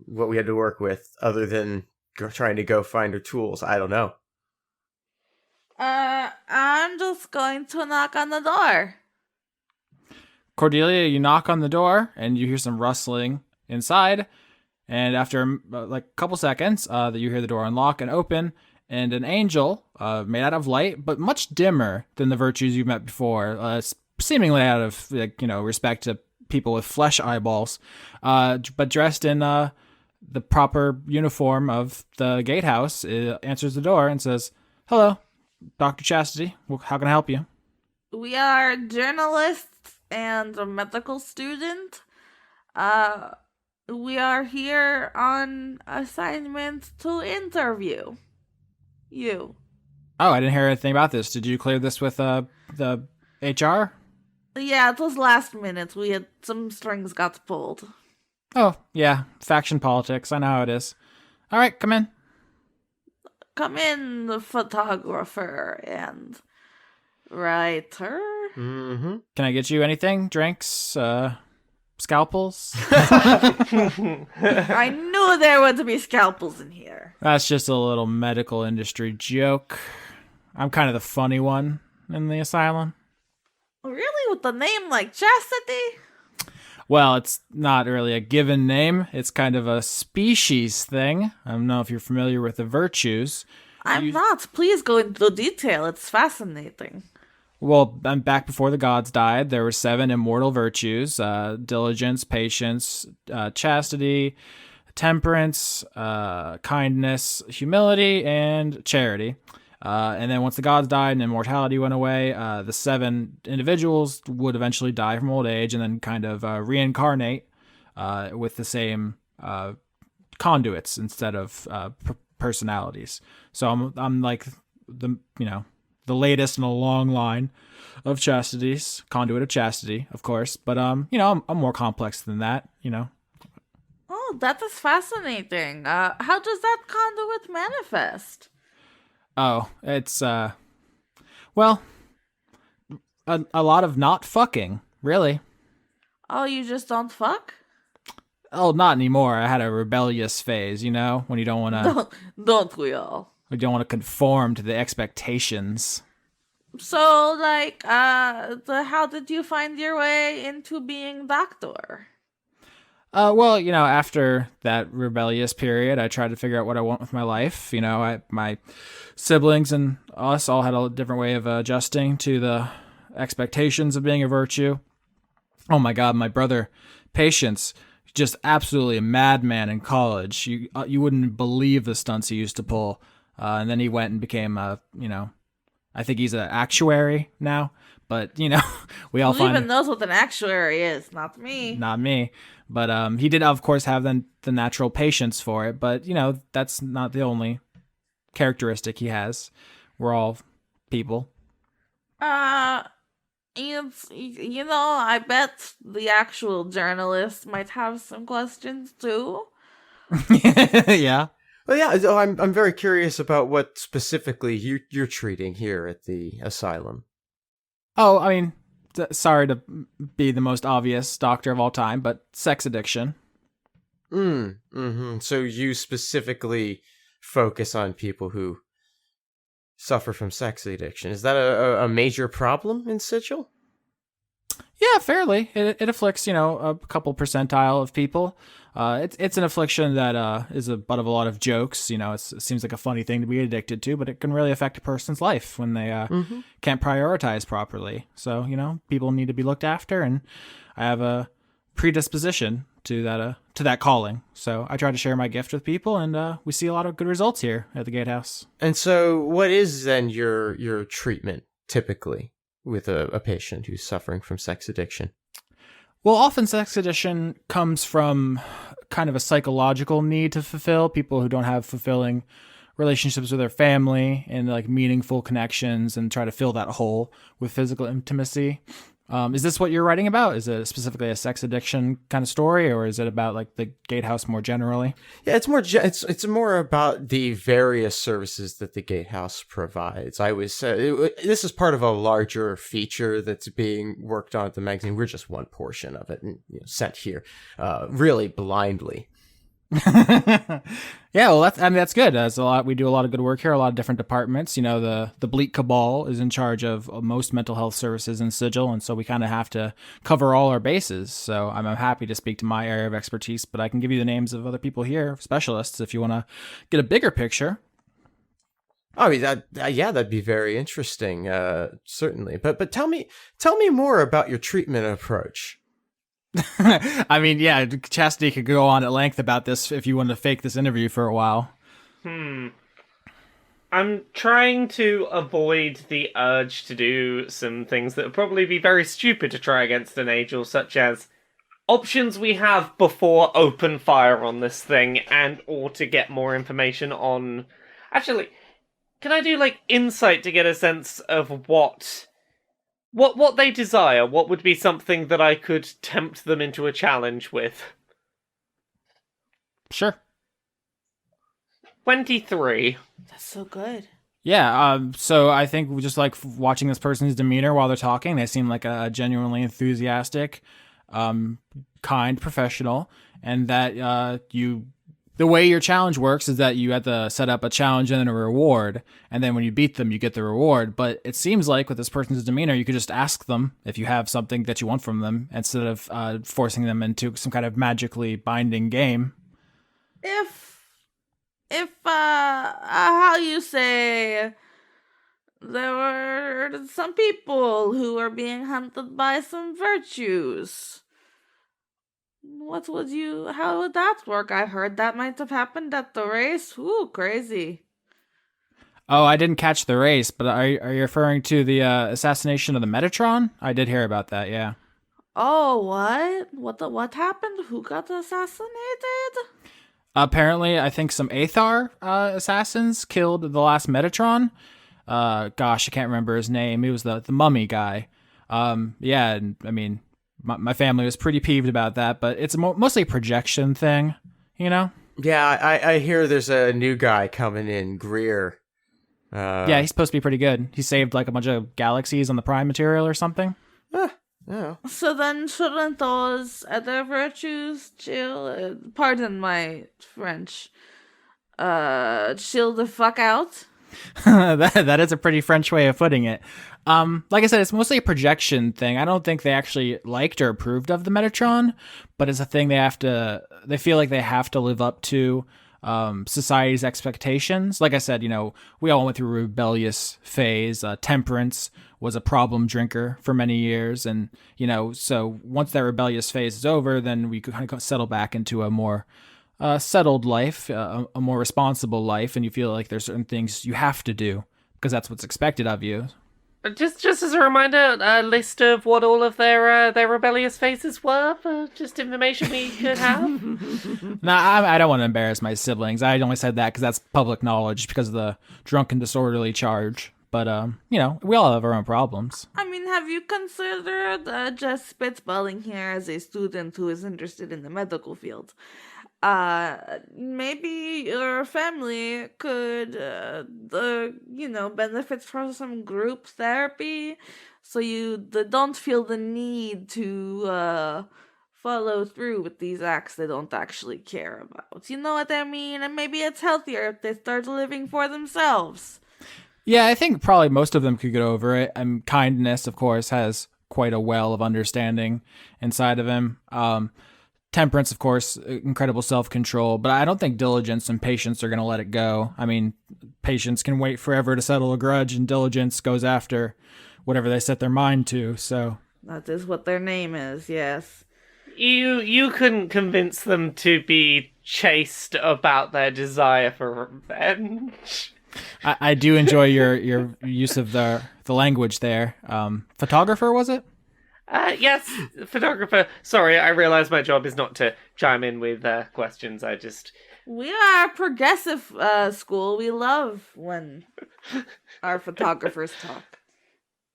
what we had to work with, other than trying to go find her tools, I don't know. I'm just going to knock on the door. Cordelia, you knock on the door and you hear some rustling inside. And after like a couple seconds, you hear the door unlock and open, and an angel made out of light, but much dimmer than the virtues you've met before, seemingly out of respect to people with flesh eyeballs, but dressed in the proper uniform of the gatehouse, answers the door and says, "Hello, Dr. Chastity. How can I help you?" We are journalists and a medical student. We are here on assignment to interview you. Oh, I didn't hear anything about this. Did you clear this with the HR? Yeah, it was last minute. We had some strings got pulled. Oh, yeah. Faction politics. I know how it is. All right, come in. Come in, the photographer and writer. Mm-hmm. Can I get you anything? Drinks? Scalpels? I knew there would be scalpels in here. That's just a little medical industry joke. I'm kind of the funny one in the asylum. Really? With a name like Chastity? Well, it's not really a given name. It's kind of a species thing. I don't know if you're familiar with the virtues. I'm not. Please go into detail. It's fascinating. Well, back before the gods died, there were 7 immortal virtues: diligence, patience, chastity, temperance, kindness, humility, and charity. And then once the gods died and immortality went away, the 7 individuals would eventually die from old age and then kind of reincarnate with the same conduits instead of personalities. So I'm like the latest in a long line of chastities, conduit of chastity, of course. But I'm more complex than that. Oh, that is fascinating. How does that conduit manifest? Oh, it's, well, a lot of not fucking, really. Oh, you just don't fuck? Oh, not anymore. I had a rebellious phase, when you don't want to, Don't we all? we don't want to conform to the expectations. So, like, how did you find your way into being doctor? Well, after that rebellious period, I tried to figure out what I want with my life. My siblings and us all had a different way of adjusting to the expectations of being a virtue. Oh my God, my brother, Patience, just absolutely a madman in college. You wouldn't believe the stunts he used to pull. And then he went and became I think he's an actuary now. But, we all Who find... even knows what an actuary is? Not me. Not me. But he did, of course, have the natural patience for it. But, that's not the only characteristic he has. We're all people. I bet the actual journalist might have some questions too. Yeah. Well, yeah, so I'm very curious about what specifically you're treating here at the asylum. Oh, I mean, sorry to be the most obvious doctor of all time, but sex addiction. Mm-hmm. So you specifically focus on people who suffer from sex addiction. Is that a major problem in Sigil? Yeah, fairly. It afflicts, a couple percentile of people. It's an affliction that is a butt of a lot of jokes. It seems like a funny thing to be addicted to, but it can really affect a person's life when they can't prioritize properly. So, people need to be looked after, and I have a predisposition to that calling. So I try to share my gift with people, and we see a lot of good results here at the Gatehouse. And so what is then your treatment typically with a patient who's suffering from sex addiction? Well, often sex addiction comes from kind of a psychological need to fulfill. People who don't have fulfilling relationships with their family and like meaningful connections, and try to fill that hole with physical intimacy. Is this what you're writing about? Is it specifically a sex addiction kind of story, or is it about like the Gatehouse more generally? Yeah, it's more about the various services that the Gatehouse provides. This is part of a larger feature that's being worked on at the magazine. We're just one portion of it, and sent here, really blindly. Yeah, well, that's good. We do a lot of good work here. A lot of different departments. The Bleak Cabal is in charge of most mental health services in Sigil, and so we kind of have to cover all our bases. So I'm happy to speak to my area of expertise, but I can give you the names of other people here, specialists, if you want to get a bigger picture. I mean, that'd be very interesting, certainly. But tell me more about your treatment approach. I mean, yeah, Chastity could go on at length about this if you wanted to fake this interview for a while. I'm trying to avoid the urge to do some things that would probably be very stupid to try against an angel, such as options we have before open fire on this thing, and or to get more information on... Actually, can I do, insight to get a sense of what they desire? What would be something that I could tempt them into a challenge with? Sure. 23. That's so good. Yeah, so I think we just like watching this person's demeanor while they're talking. They seem like a genuinely enthusiastic, kind professional, and that the way your challenge works is that you have to set up a challenge and then a reward, and then when you beat them, you get the reward. But it seems like with this person's demeanor, you could just ask them if you have something that you want from them instead of forcing them into some kind of magically binding game. If how you say, there were some people who were being hunted by some virtues. How would that work? I heard that might have happened at the race. Ooh, crazy. Oh, I didn't catch the race, but are you referring to the assassination of the Metatron? I did hear about that, yeah. Oh, what? What happened? Who got assassinated? Apparently, I think some Athar assassins killed the last Metatron. Gosh, I can't remember his name. He was the mummy guy. Yeah, I mean... My family was pretty peeved about that, but it's mostly a projection thing, Yeah, I hear there's a new guy coming in, Greer. Yeah, he's supposed to be pretty good. He saved a bunch of galaxies on the Prime material or something. Yeah. So then shouldn't those other virtues chill? Pardon my French. Chill the fuck out? that is a pretty French way of putting it. Like I said, it's mostly a projection thing. I don't think they actually liked or approved of the Metatron, but it's a thing they feel like they have to live up to society's expectations. Like I said, we all went through a rebellious phase. Temperance was a problem drinker for many years. And, so once that rebellious phase is over, then we could kind of settle back into a more settled life, a more responsible life. And you feel like there's certain things you have to do because that's what's expected of you. Just as a reminder, a list of what all of their rebellious phases were, for just information we could have. Nah, I don't want to embarrass my siblings. I only said that because that's public knowledge because of the drunken disorderly charge. But, we all have our own problems. I mean, have you considered just spitballing here as a student who is interested in the medical field? Maybe your family could, benefit from some group therapy, so you don't feel the need to follow through with these acts they don't actually care about. You know what I mean? And maybe it's healthier if they start living for themselves. Yeah, I think probably most of them could get over it. Kindness, of course, has quite a well of understanding inside of him. Temperance, of course, incredible self-control, but I don't think diligence and patience are going to let it go. I mean, patience can wait forever to settle a grudge, and diligence goes after whatever they set their mind to. So That is what their name is, yes. You couldn't convince them to be chaste about their desire for revenge. I do enjoy your use of the language there. Photographer, was it? Yes, photographer. Sorry, I realize my job is not to chime in with questions. We are a progressive school. We love when our photographers talk.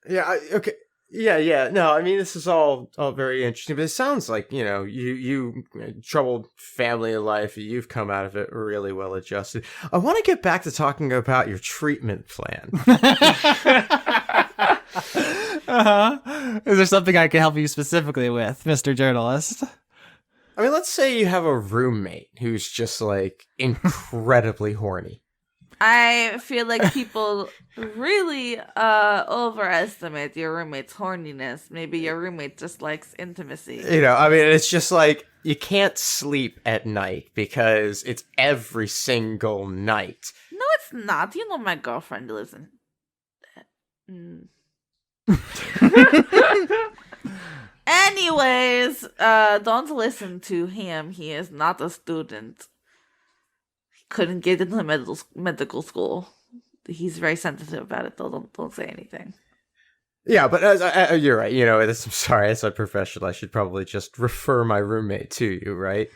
Yeah. Okay. Yeah. No, I mean, this is all very interesting, but it sounds like, you troubled family life. You've come out of it really well adjusted. I want to get back to talking about your treatment plan. Is there something I can help you specifically with, Mr. Journalist? I mean, let's say you have a roommate who's just like incredibly horny. I feel like people really overestimate your roommate's horniness. Maybe your roommate just likes intimacy. I mean, it's just like you can't sleep at night because it's every single night. No, it's not. You know my girlfriend lives in... Anyways, don't listen to him. He is not a student. He couldn't get into medical school. He's very sensitive about it, though. Don't say anything. Yeah, but you're right. I'm sorry, as a professional, I should probably just refer my roommate to you, right?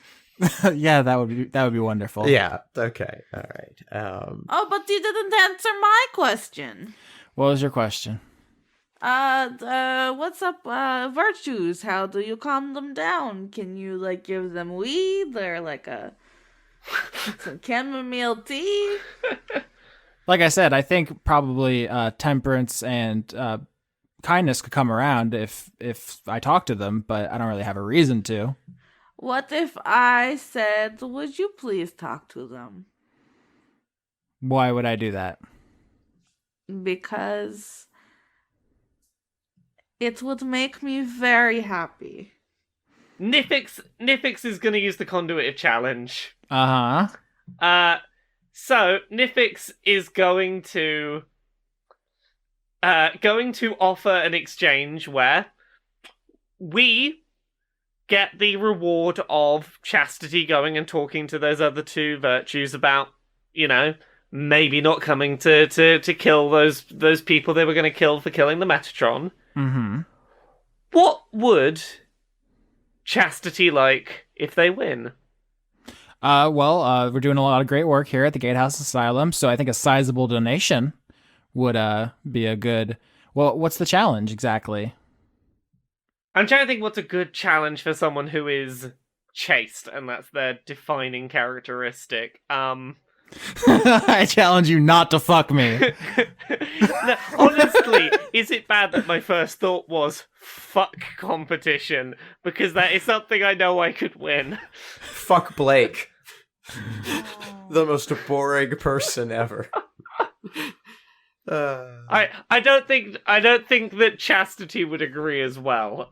Yeah, that would be wonderful. Yeah. Okay. All right. Oh, but you didn't answer my question. What was your question? What's up, virtues? How do you calm them down? Can you, give them weed or, some chamomile tea? Like I said, I think probably temperance and kindness could come around if I talk to them, but I don't really have a reason to. What if I said, would you please talk to them? Why would I do that? Because it would make me very happy. Nifyx is going to use the conduit of challenge. Uh-huh. So Nifyx is going to offer an exchange where we get the reward of chastity going and talking to those other two virtues about, maybe not coming to kill those people they were going to kill for killing the Metatron. Mm-hmm. What would chastity like if they win? We're doing a lot of great work here at the Gatehouse Asylum, so I think a sizable donation would be a good... Well, what's the challenge exactly? I'm trying to think what's a good challenge for someone who is chaste, and that's their defining characteristic. I challenge you not to fuck me. No, honestly, is it bad that my first thought was fuck competition? Because that is something I know I could win. Fuck Blake. The most boring person ever. I don't think that chastity would agree as well.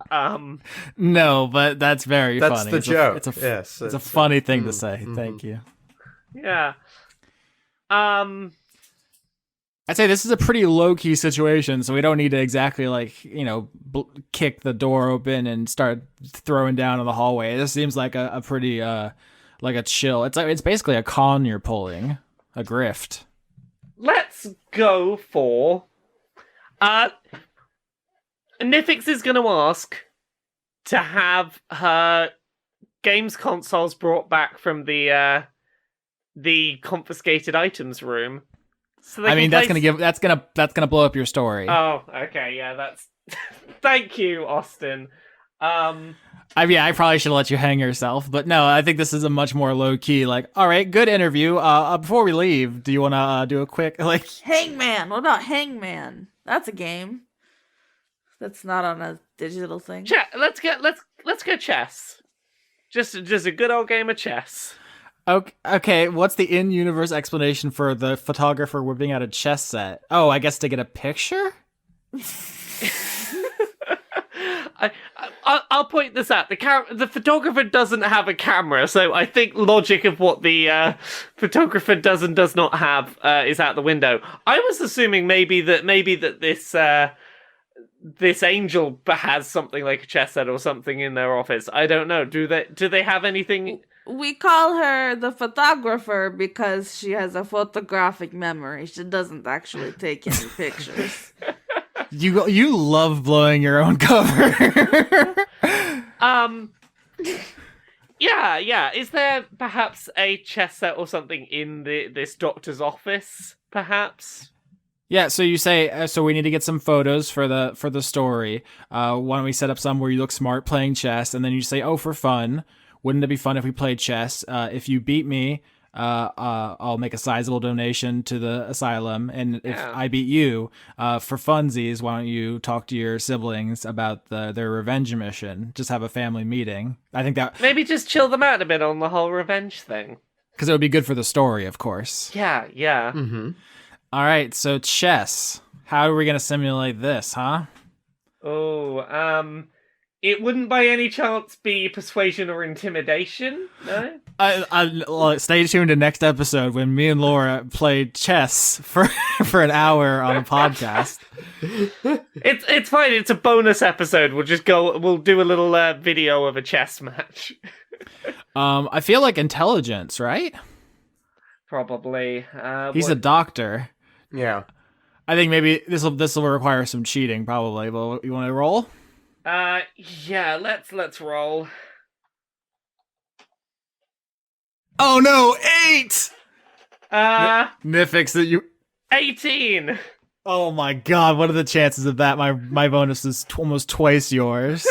No, but that's very that's funny. The joke. It's a funny thing to say. Mm-hmm. Thank you. Yeah. I'd say this is a pretty low-key situation, so we don't need to exactly, kick the door open and start throwing down in the hallway. This seems like a pretty, a chill. It's basically a con you're pulling, a grift. Let's go for... Nifyx is going to ask to have her games consoles brought back from the confiscated items room. So that's gonna blow up your story. Oh, okay, yeah, that's... Thank you, Austin. I probably should have let you hang yourself, but no, I think this is a much more low-key, all right, good interview. Before we leave, do you want to do a quick, Hangman! What about Hangman? That's a game. That's not on a digital thing. Let's go chess. Just a good old game of chess. Okay, what's the in-universe explanation for the photographer whipping out a chess set? Oh, I guess to get a picture? I'll point this out. The photographer doesn't have a camera, so I think logic of what the photographer does and does not have is out the window. I was assuming maybe that this angel has something like a chess set or something in their office. I don't know. Do they have anything? We call her the photographer because she has a photographic memory. She doesn't actually take any pictures. You love blowing your own cover. Yeah. Is there perhaps a chess set or something in this doctor's office? Perhaps. Yeah, so you say, so we need to get some photos for the story. Why don't we set up some where you look smart playing chess, and then you say, oh, for fun, wouldn't it be fun if we played chess? If you beat me, I'll make a sizable donation to the asylum, and if I beat you, for funsies, why don't you talk to your siblings about their revenge mission? Just have a family meeting. I think that maybe just chill them out a bit on the whole revenge thing. Because it would be good for the story, of course. Yeah. Mm-hmm. All right, so chess. How are we gonna simulate this, huh? Oh, it wouldn't by any chance be persuasion or intimidation, no? Well, stay tuned to next episode when me and Laura play chess for an hour on a podcast. It's fine. It's a bonus episode. We'll do a little video of a chess match. I feel like intelligence, right? Probably. He's a doctor. Yeah. I think maybe this will require some cheating, probably. But you want to roll? Yeah. Let's roll. Oh no, 8! Nifyx, that you 18. Oh my god, what are the chances of that? My bonus is almost twice yours.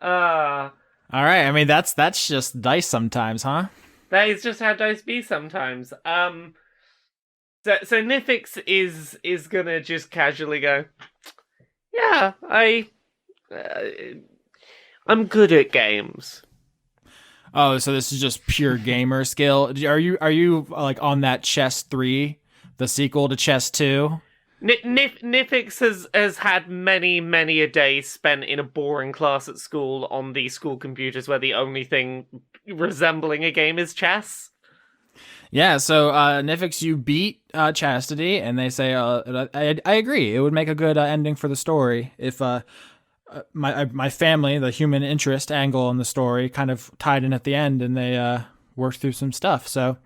All right, I mean that's just dice sometimes, huh? That is just how dice be sometimes. So Nifyx is gonna just casually go, yeah, I'm good at games. Oh, so this is just pure gamer skill. Are you like on that Chess 3, the sequel to Chess 2? Nifyx has had many a day spent in a boring class at school on the school computers where the only thing resembling a game is chess. Yeah, so Nifyx, you beat Chastity, and they say, I agree, it would make a good ending for the story if my family, the human interest angle in the story, kind of tied in at the end, and they worked through some stuff. So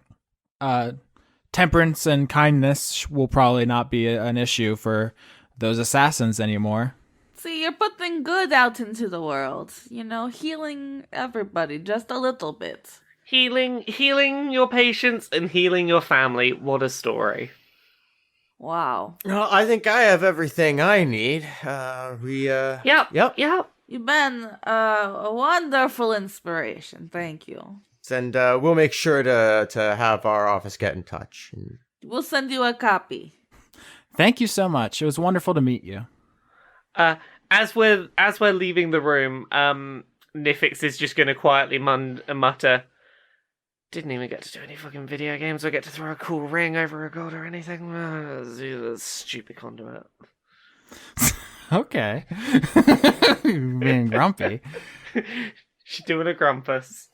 temperance and kindness will probably not be an issue for those assassins anymore. See, you're putting good out into the world. Healing everybody just a little bit. Healing your patients and healing your family. What a story. Wow. Well, I think I have everything I need. Yep. You've been a wonderful inspiration. Thank you. And we'll make sure to have our office get in touch. We'll send you a copy. Thank you so much. It was wonderful to meet you. As we're leaving the room, Nifyx is just going to quietly mutter, didn't even get to do any fucking video games or get to throw a cool ring over a god or anything. Stupid conduit. Okay. Being grumpy. She's doing a grumpus.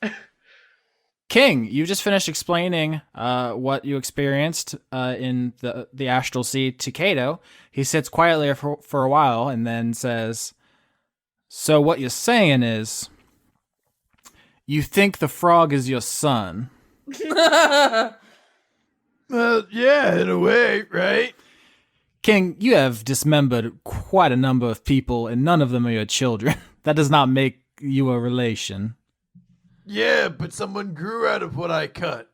King, you just finished explaining what you experienced in the astral sea to Cato. He sits quietly for a while and then says, so what you're saying is, you think the frog is your son? Well, yeah, in a way, right? King, you have dismembered quite a number of people, and none of them are your children. That does not make you a relation. Yeah, but someone grew out of what I cut.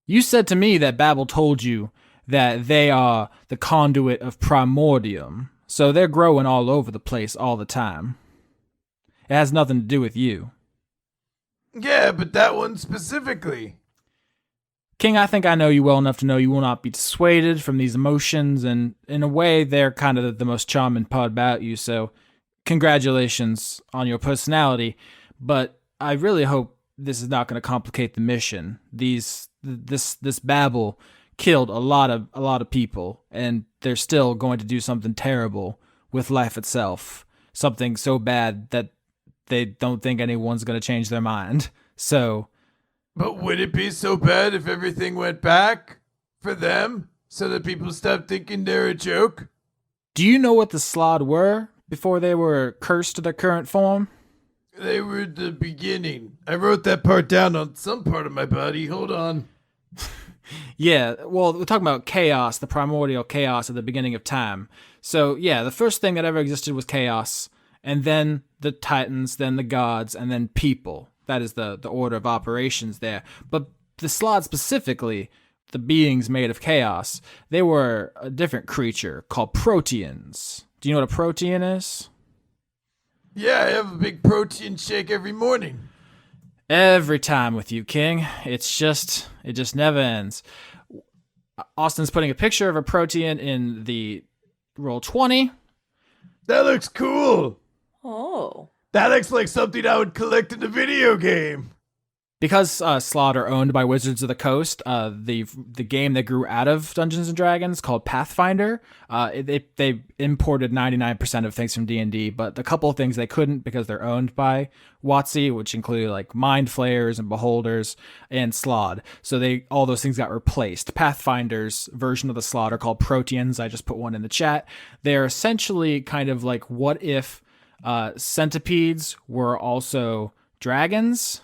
You said to me that Babble told you that they are the conduit of primordium, so they're growing all over the place all the time. It has nothing to do with you. Yeah, but that one specifically. King, I think I know you well enough to know you will not be dissuaded from these emotions, and in a way, they're kind of the most charming part about you, so congratulations on your personality, but I really hope this is not going to complicate the mission. This Babble killed a lot of people, and they're still going to do something terrible with life itself. something so bad that they don't think anyone's going to change their mind. So, But would it be so bad if everything went back for them so that people stopped thinking they're a joke? do you know what the Slod were before they were cursed to their current form? They were the beginning. I wrote that part down on some part of my body. Hold on. Yeah, well, we're talking about chaos, the primordial chaos at the beginning of time. So, yeah, the first thing that ever existed was chaos, and then the Titans, then the gods, and then people. That is the order of operations there. But the Slod specifically, the beings made of chaos, they were a different creature called Proteans. Do you know what a Protean is? Yeah, I have a big protein shake every morning. Every time with you, King. It just never ends. Austin's putting a picture of a Protean in the roll 20. That looks cool. Oh. That looks like something I would collect in a video game. Because Slod are owned by Wizards of the Coast, the game that grew out of Dungeons and Dragons called Pathfinder, they imported 99% of things from D&D, but a couple of things they couldn't because they're owned by WotC, which included like Mind Flayers and Beholders and Slod. So all those things got replaced. Pathfinder's version of the Slod are called Proteans. I just put one in the chat. They're essentially kind of like what if centipedes were also dragons.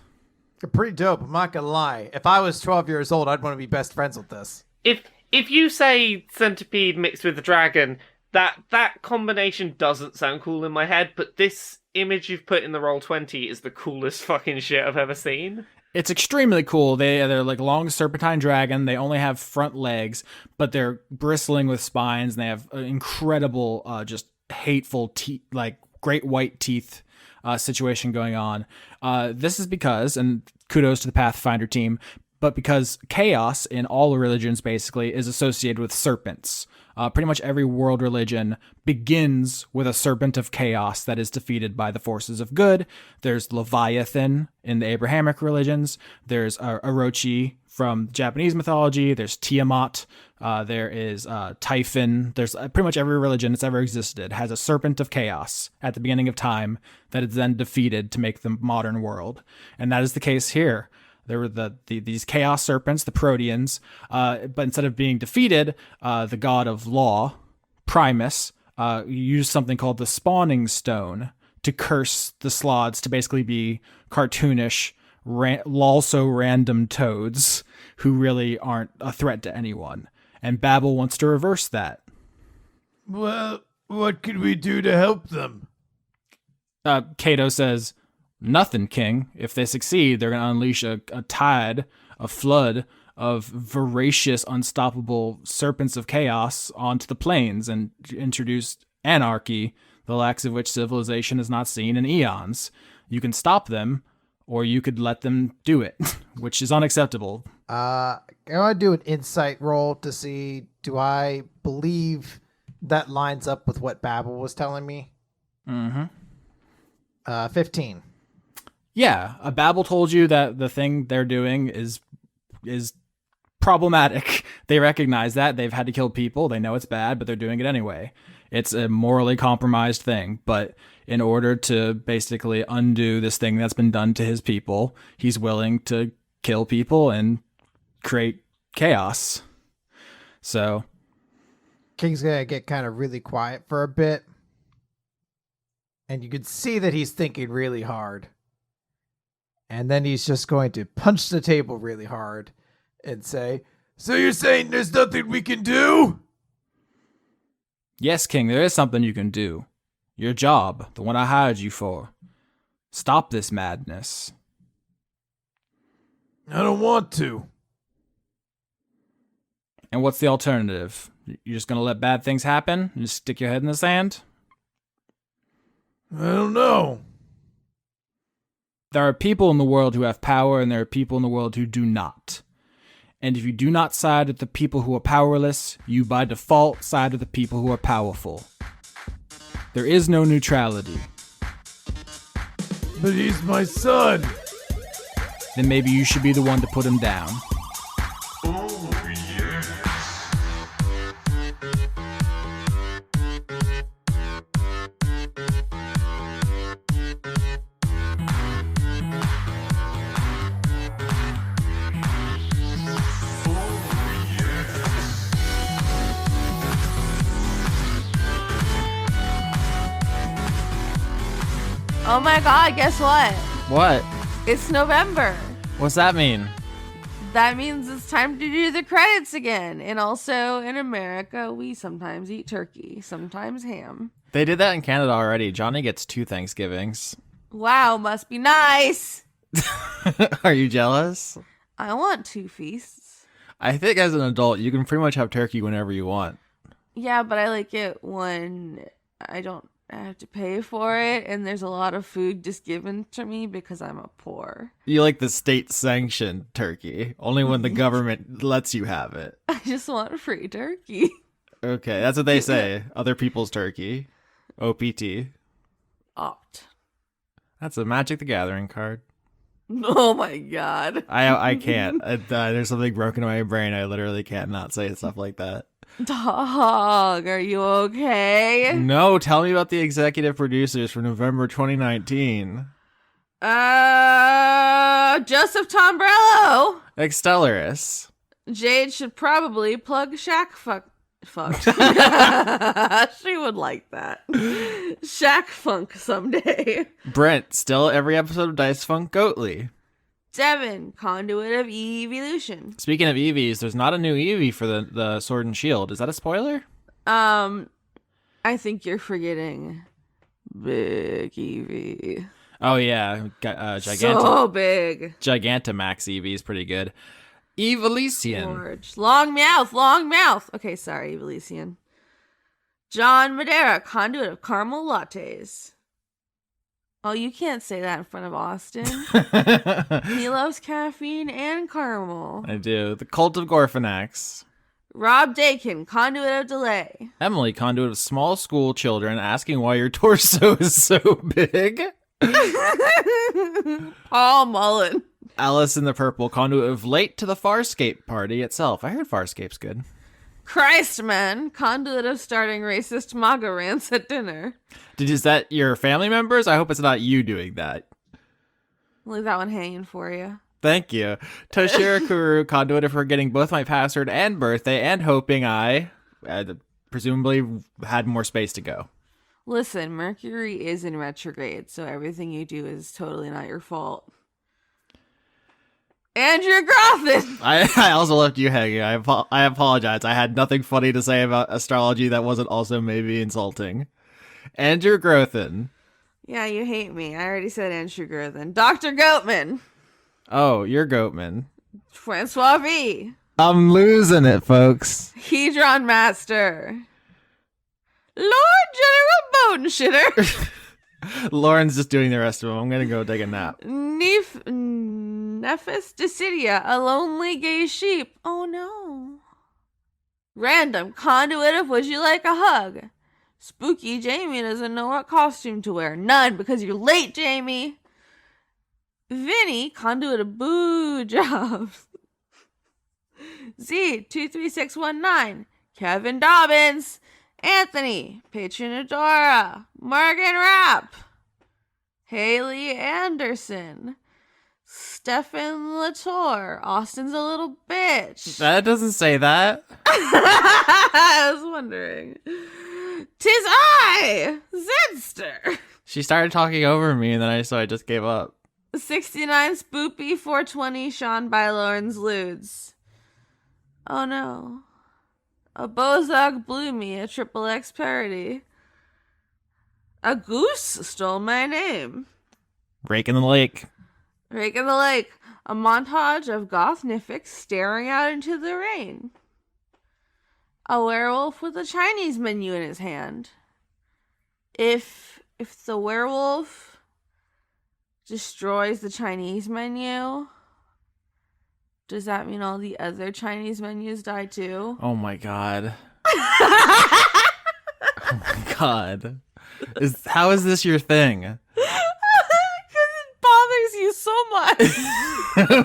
They're pretty dope, I'm not gonna lie. If I was 12 years old, I'd want to be best friends with this. If you say centipede mixed with a dragon, that combination doesn't sound cool in my head, but this image you've put in the roll 20 is the coolest fucking shit I've ever seen. It's extremely cool. They're like long serpentine dragon. They only have front legs, but they're bristling with spines, and they have incredible, just hateful teeth, like great white teeth. Situation going on. This is because, and kudos to the Pathfinder team, but because chaos in all religions basically is associated with serpents. Pretty much every world religion begins with a serpent of chaos that is defeated by the forces of good. There's Leviathan in the Abrahamic religions. There's Orochi from Japanese mythology. There's Tiamat. There is Typhon. There's pretty much every religion that's ever existed has a serpent of chaos at the beginning of time that is then defeated to make the modern world. And that is the case here. There were these chaos serpents, the Proteans, but instead of being defeated, the god of law, Primus, used something called the Spawning Stone to curse the Slods to basically be cartoonish, also random toads who really aren't a threat to anyone. And Babble wants to reverse that. Well, what could we do to help them? Cato says, nothing, King. If they succeed, they're going to unleash a tide, a flood of voracious, unstoppable serpents of chaos onto the plains and introduce anarchy, the likes of which civilization has not seen in eons. You can stop them, or you could let them do it, which is unacceptable. I want to do an insight roll to see, do I believe that lines up with what Babble was telling me? Mm-hmm. 15. Yeah, Babel told you that the thing they're doing is problematic. They recognize that. They've had to kill people. They know it's bad, but they're doing it anyway. It's a morally compromised thing, but in order to basically undo this thing that's been done to his people, he's willing to kill people and create chaos. So King's gonna get kind of really quiet for a bit. And you can see that he's thinking really hard. And then he's just going to punch the table really hard and say, So you're saying there's nothing we can do? yes, King, there is something you can do. Your job, the one I hired you for. Stop this madness. I don't want to. And what's the alternative? You're just going to let bad things happen and just stick your head in the sand? I don't know. There are people in the world who have power, and there are people in the world who do not. And if you do not side with the people who are powerless, you by default side with the people who are powerful. There is no neutrality. But he's my son. Then maybe you should be the one to put him down. Oh my god, guess what? What? It's November. What's that mean? That means it's time to do the credits again. And also in America, we sometimes eat turkey, sometimes ham. They did that in Canada already. Johnny gets 2 Thanksgivings. Wow, must be nice. Are you jealous? I want 2 feasts. I think as an adult, you can pretty much have turkey whenever you want. Yeah, but I like it when I don't have to pay for it and there's a lot of food just given to me because I'm a poor. You like the state-sanctioned turkey, only when the government lets you have it. I just want free turkey. Okay, that's what they say. Other people's turkey. OPT. Opt. That's a Magic the Gathering card. Oh my god. I can't. There's something broken in my brain. I literally can't not say stuff like that. Dog, are you okay? No, tell me about the executive producers for November 2019. Joseph Tombrello. Extellaris. Jade should probably plug Shaq fucked. She would like that. Shaq Funk someday. Brent, still every episode of Dice Funk Goatly. Devin, conduit of evolution. Speaking of EVs, there's not a new EV for the Sword and Shield. Is that a spoiler? I think you're forgetting Big EV. Oh yeah, Gigantamax So big. EV is pretty good. Evolution. George. Long mouth. Okay, sorry, Evolution. John Madera, conduit of caramel lattes. Oh, you can't say that in front of Austin. He loves caffeine and caramel. I do. The Cult of Gorfanax. Rob Dakin, conduit of delay. Emily, conduit of small school children, asking why your torso is so big. Paul Mullen. Alice in the Purple, conduit of late to the Farscape party itself. I heard Farscape's good. Christman, conduit of starting racist MAGA rants at dinner. Is that your family members? I hope it's not you doing that. Leave that one hanging for you. Thank you. Toshiro Kuru, conduit of forgetting both my password and birthday and hoping I presumably had more space to go. Listen, Mercury is in retrograde, so everything you do is totally not your fault. Andrew Grothin! I also left you hanging. I apologize. I had nothing funny to say about astrology that wasn't also maybe insulting. Andrew Grothin. Yeah, you hate me. I already said Andrew Grothin. Dr. Goatman. Oh, you're Goatman. Francois V. I'm losing it, folks. Hedron Master. Lord General Bone Shitter. Lauren's just doing the rest of them. I'm going to go take a nap. Nifyx Decidia, a lonely gay sheep. Oh no. Random, conduit of would you like a hug? Spooky Jamie doesn't know what costume to wear. None, because you're late, Jamie. Vinny, conduit of boo jobs. Z23619, Kevin Dobbins. Anthony, Patron Adora, Morgan Rapp, Haley Anderson, Stefan Latour, Austin's a little bitch. That doesn't say that. I was wondering. 'Tis I, Zedster. She started talking over me, and then I just gave up. 69 Spoopy 420 Sean by Lawrence Ludes. Oh no. A Bozog blew me, a Triple X parody. A goose stole my name. Rake in the lake. Rake in the lake. A montage of goth Nifyx staring out into the rain. A werewolf with a Chinese menu in his hand. If the werewolf destroys the Chinese menu, does that mean all the other Chinese menus die too? Oh my god. Oh my god. How is this your thing? Because it bothers you so much.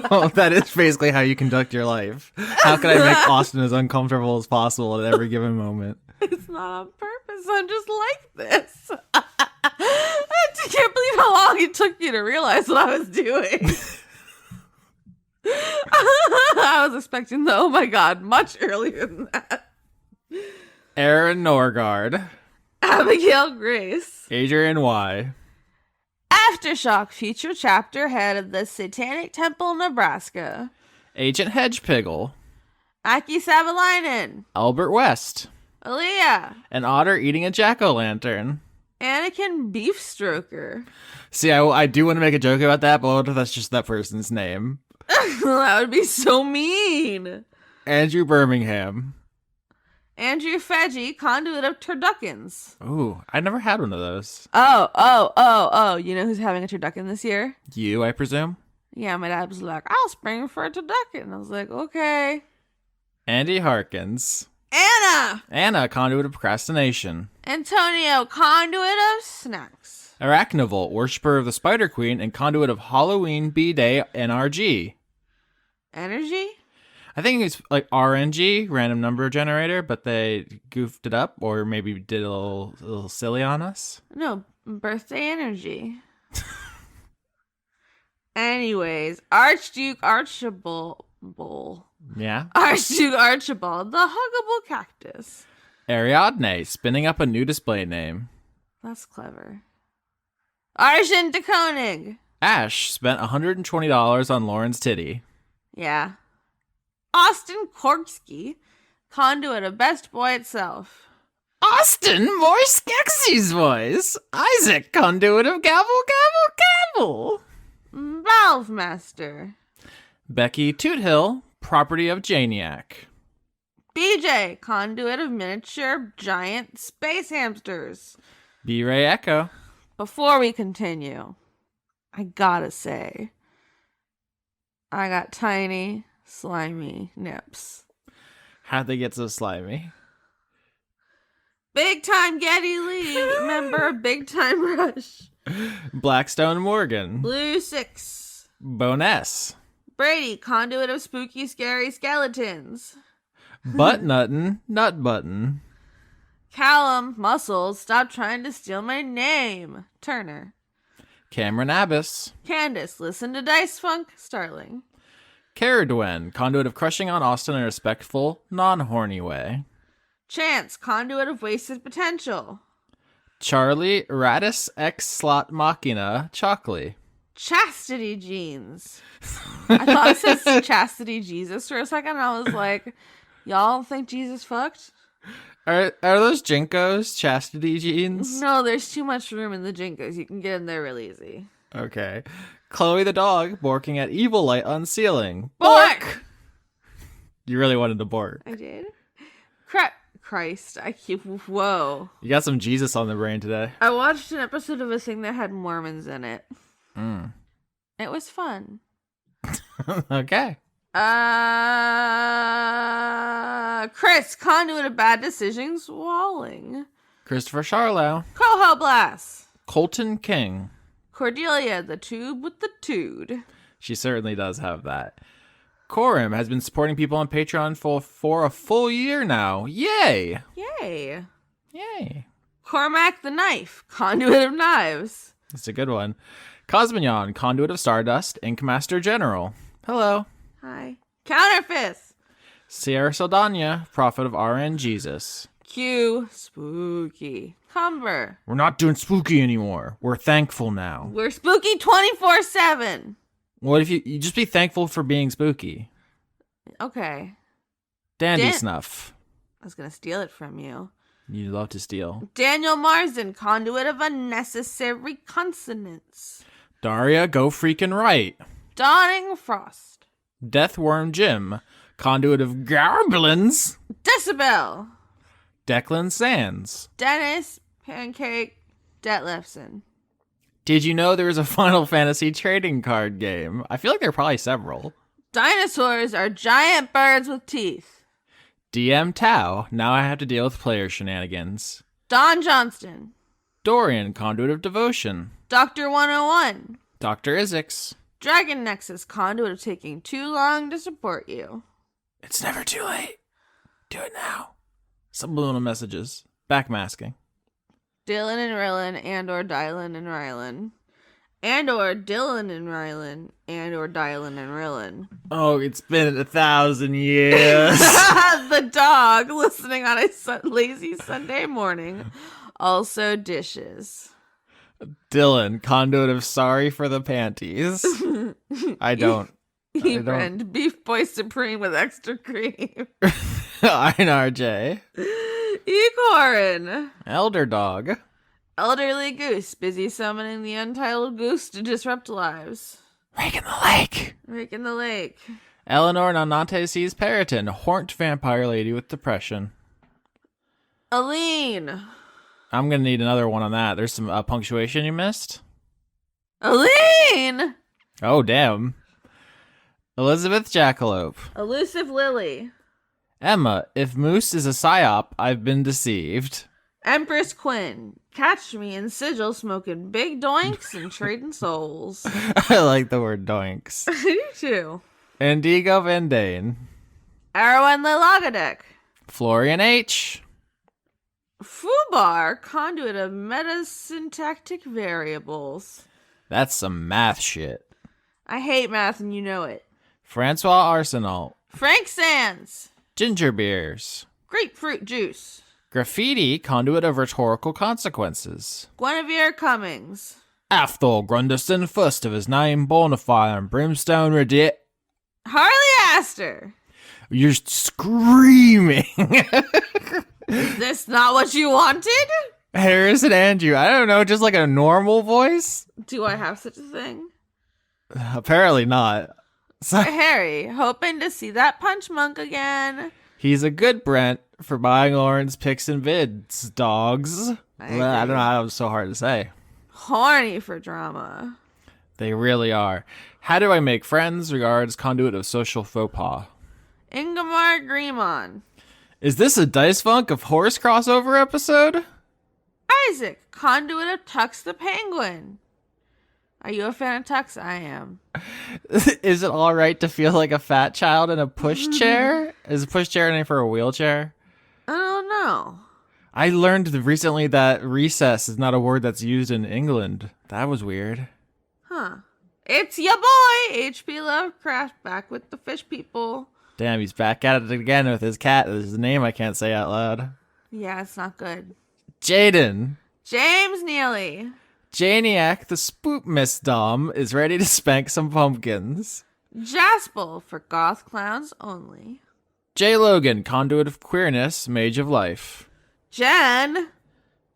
Well, that is basically how you conduct your life. How can I make Austin as uncomfortable as possible at every given moment? It's not on purpose. I'm just like this. I can't believe how long it took you to realize what I was doing. I was expecting the oh my god much earlier than that. Aaron Norgard. Abigail Grace. Adrian Y. Aftershock future chapter head of the Satanic Temple, Nebraska. Agent Hedgepiggle. Aki Savalainen. Albert West. Aaliyah. An otter eating a jack-o'-lantern. Anakin Beefstroker. See, I do want to make a joke about that, but what if that's just that person's name? That would be so mean. Andrew Birmingham. Andrew Fedgy, conduit of turduckens. Ooh, I never had one of those. Oh. You know who's having a turducken this year? You, I presume? Yeah, my dad was like, I'll spring for a turducken. I was like, okay. Andy Harkins. Anna, conduit of procrastination. Antonio, conduit of snacks. Arachnival, worshipper of the Spider Queen and conduit of Halloween B-Day NRG. Energy? I think it's like RNG, random number generator, but they goofed it up or maybe did a little silly on us. No, birthday energy. Anyways, Archduke Archibald. Yeah. Archduke Archibald, the huggable cactus. Ariadne, spinning up a new display name. That's clever. Arjun de Koning. Ash spent $120 on Lauren's titty. Yeah. Austin Korksky, conduit of Best Boy itself. Austin, more Skeksy's voice. Isaac, conduit of Gabble Gabble Gabble. Valve Master. Becky Toothill, property of Janiac. BJ, conduit of miniature giant space hamsters. B-Ray Echo. Before we continue, I gotta say, I got tiny, slimy nips. How'd they get so slimy? Big Time Geddy Lee, member of Big Time Rush. Blackstone Morgan. Blue 6. Boness. Brady, conduit of spooky, scary skeletons. Butt Nuttin, Nut Button. Callum, Muscles, stop trying to steal my name. Turner. Cameron Abbas. Candace, listen to Dice Funk. Starling. Caradwen, conduit of crushing on Austin in a respectful, non-horny way. Chance, conduit of wasted potential. Charlie, Radis X Slot Machina, Chalkley. Chastity Jeans. I thought it says Chastity Jesus for a second. I was like, y'all think Jesus fucked? Are those Jinkos chastity jeans? No, there's too much room in the Jinkos. You can get in there real easy. Okay. Chloe the dog, borking at evil light unsealing. Bork! You really wanted to bork. I did? Christ. Whoa. You got some Jesus on the brain today. I watched an episode of a thing that had Mormons in it. It was fun. Okay. Chris, conduit of bad decisions, Walling. Christopher Charlow. Coho Blast. Colton King. Cordelia, the tube with the tude. She certainly does have that. Corim has been supporting people on Patreon for a full year now. Yay! Yay. Yay. Cormac the Knife, conduit of knives. That's a good one. Cosmignon, conduit of Stardust, Ink Master General. Hello. Hi. Counterfist. Sierra Saldana, prophet of RN Jesus. Q, spooky. Cumber. We're not doing spooky anymore. We're thankful now. We're spooky 24/7. What if you just be thankful for being spooky? Okay. Dandy Snuff. I was going to steal it from you. You love to steal. Daniel Marsden, conduit of unnecessary consonants. Daria, go freaking right. Dawning Frost. Deathworm Jim, conduit of Garblins. Decibel. Declan Sands. Dennis Pancake Detlefson. Did you know there was a Final Fantasy trading card game? I feel like there are probably several. Dinosaurs are giant birds with teeth. DM Tau, now I have to deal with player shenanigans. Don Johnston. Dorian, conduit of devotion. Dr. 101. Dr. Isix. Dragon Nexus, conduit of taking too long to support you. It's never too late. Do it now. Subliminal messages. Backmasking. Dylan and Rylan and/or Dylan and Rylan. And/or Dylan and Rylan and/or Dylan and Rylan. Oh, it's been 1,000 years. The dog listening on a lazy Sunday morning. Also dishes. Dylan, conduit of sorry for the panties. I don't. E-friend, beef boy supreme with extra cream. INRJ. Ecorin, Elder dog. elderly goose, busy summoning the untitled goose to disrupt lives. Rake in the lake. Rake in the lake. Eleanor Nanate sees Periton, horned vampire lady with depression. Aline. I'm gonna need another one on that. There's some punctuation you missed. Aline! Oh, damn. Elizabeth Jackalope. Elusive Lily. Emma, if Moose is a psyop, I've been deceived. Empress Quinn. Catch me in Sigil smoking big doinks and trading souls. I like the word doinks. I do too. Indigo Vendane. Erwin Lilagadek. Florian H. Fubar, conduit of metasyntactic variables. That's some math shit. I hate math and you know it. Francois Arsenal. Frank Sands. Ginger beers. Grapefruit juice. Graffiti, conduit of rhetorical consequences. Guinevere Cummings. Athol Grunderson, first of his name, born of fire and brimstone, redit. Harley Astor. You're screaming. Is this not what you wanted? Harris and Andrew. I don't know, just like a normal voice? Do I have such a thing? Apparently not. So, Harry, hoping to see that punch monk again. he's a good Brent for buying Lauren's picks and vids, dogs. I Well, I don't agree. know how it's so hard to say. Horny for drama. They really are. How do I make friends? Regards, conduit of social faux pas. Ingemar Greemon. Is this a Dice Funk of Horse crossover episode? Isaac, conduit of Tux the Penguin. Are you a fan of Tux? I am. Is it all right to feel like a fat child in a pushchair? Is a pushchair name for a wheelchair? I don't know. I learned recently that recess is not a word that's used in England. That was weird. Huh. It's ya boy, H.P. Lovecraft, back with the fish people. Damn, he's back at it again with his cat. There's a name I can't say out loud. Yeah, it's not good. Jaden. James Neely. Janiac, the spook Miss Dom, is ready to spank some pumpkins. Jaspel, for goth clowns only. J. Logan, conduit of queerness, mage of life. Jen.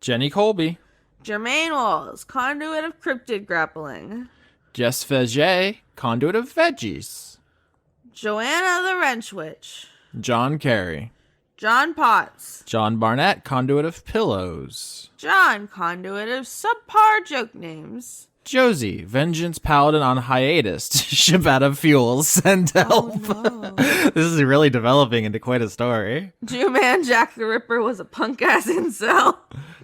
Jenny Colby. Jermaine Walls, conduit of cryptid grappling. Jess Faget, conduit of veggies. Joanna the Wrench Witch. John Carey. John Potts. John Barnett, conduit of pillows. John, conduit of subpar joke names. Josie, vengeance paladin on hiatus to ship out of fuels. Send help. No. This is really developing into quite a story. Jew-Man Jack the Ripper was a punk-ass incel.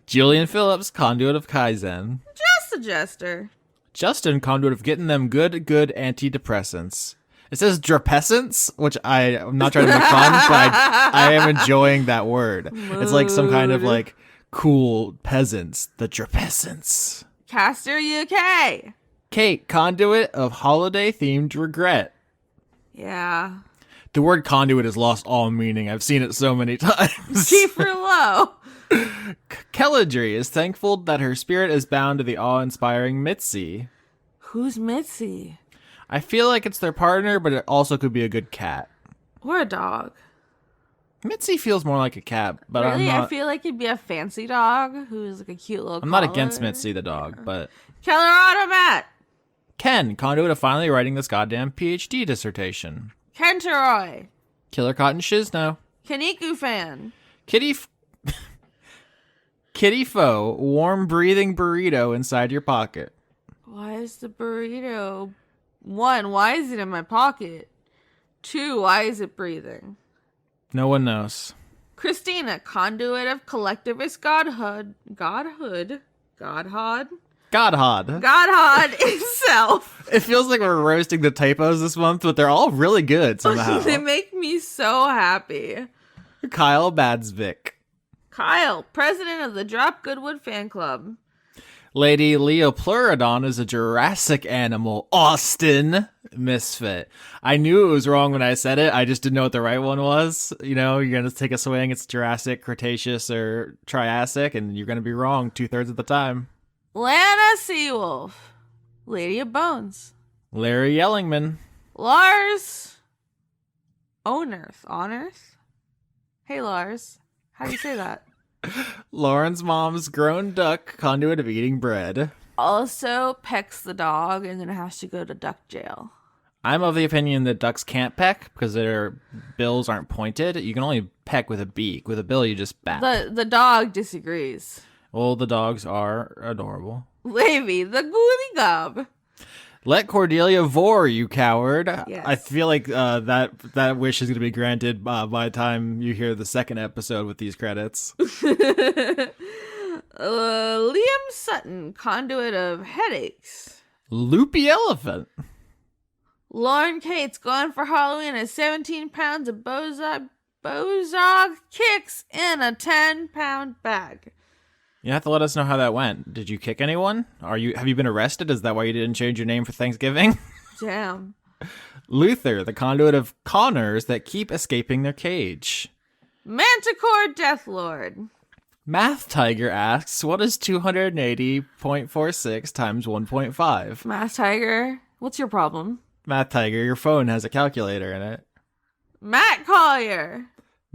Julian Phillips, conduit of Kaizen. Just a jester. Justin, conduit of getting them good antidepressants. It says drapescents, which I'm not trying to make fun, but I am enjoying that word. It's like some kind of like cool peasants, the drapescents. Caster UK. Kate, conduit of holiday-themed regret. Yeah. The word conduit has lost all meaning. I've seen it so many times. Kiefer Lowe. Kelladry is thankful that her spirit is bound to the awe-inspiring Mitzi. Who's Mitzi? I feel like it's their partner, but it also could be a good cat. Or a dog. Mitzi feels more like a cat, but Really? I'm I not. feel like it'd be a fancy dog who's like a cute little I'm not collar. against Mitzi the dog, but Colorado Matt. Ken, conduit of finally writing this goddamn PhD dissertation. Kenteroy. Killer Cotton Shizno. Kaniku fan. Kitty Foe, warm breathing burrito inside your pocket. Why is the burrito... 1, why is it in my pocket? 2, why is it breathing? No one knows. Christina, conduit of collectivist godhood itself. It feels like we're roasting the typos this month, but they're all really good somehow. They make me so happy. Kyle Badsvik. Kyle, president of the Drop Goodwood fan club. Lady Leopleurodon is a Jurassic animal. Austin. Misfit. I knew it was wrong when I said it. I just didn't know what the right one was. You know, you're going to take a swing. It's Jurassic, Cretaceous, or Triassic, and you're going to be wrong 2/3 of the time. Lana Seawolf. Lady of Bones. Larry Yellingman. Lars. Onerth. Hey, Lars. How do you say that? Lauren's mom's grown duck, conduit of eating bread. Also pecks the dog and then has to go to duck jail. I'm of the opinion that ducks can't peck because their bills aren't pointed. You can only peck with a beak. With a bill, you just bat. The dog disagrees. Well, the dogs are adorable. Levy, the ghoulie gob. Let Cordelia vor, you coward. Yes. I feel like that wish is going to be granted by the time you hear the second episode with these credits. Liam Sutton, conduit of headaches. Loopy Elephant. Lauren Cates going for Halloween at 17 pounds of Bozog kicks in a 10-pound bag. You have to let us know how that went. Did you kick anyone? Have you been arrested? Is that why you didn't change your name for Thanksgiving? Damn. Luther, the conduit of Connors that keep escaping their cage. Manticore Deathlord. Math Tiger asks, what is 280.46 times 1.5? Math Tiger, what's your problem? Math Tiger, your phone has a calculator in it. Matt Collier.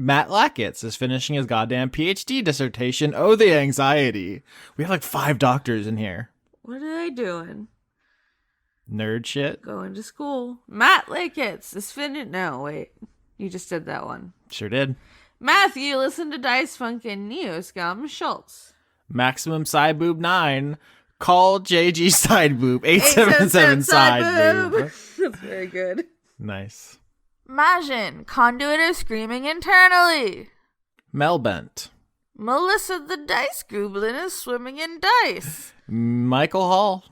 Matt Lackitz is finishing his goddamn PhD dissertation. Oh, the anxiety. We have like 5 doctors in here. What are they doing? Nerd shit. Going to school. Matt Lackitz is finishing. No, wait. You just did that one. Sure did. Matthew, listen to Dice Funk and Neoscum Schultz. Maximum Side Boob 9. Call JG Side Boob 877 Side Boob. That's very good. Nice. Majin, conduit of screaming internally. Melbent. Melissa the Dice Goblin is swimming in dice. Michael Hall.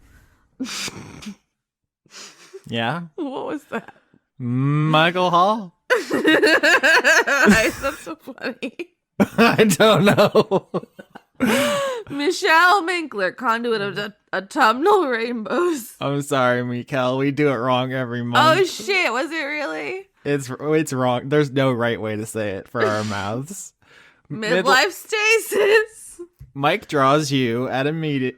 Yeah. What was that? Michael Hall. That's so funny. I don't know. Michelle Minkler, conduit of autumnal rainbows. I'm sorry, Mikael. We do it wrong every Oh month. shit, was it really? It's wrong. There's no right way to say it for our mouths. Midlife stasis. Mike draws you at a meeting.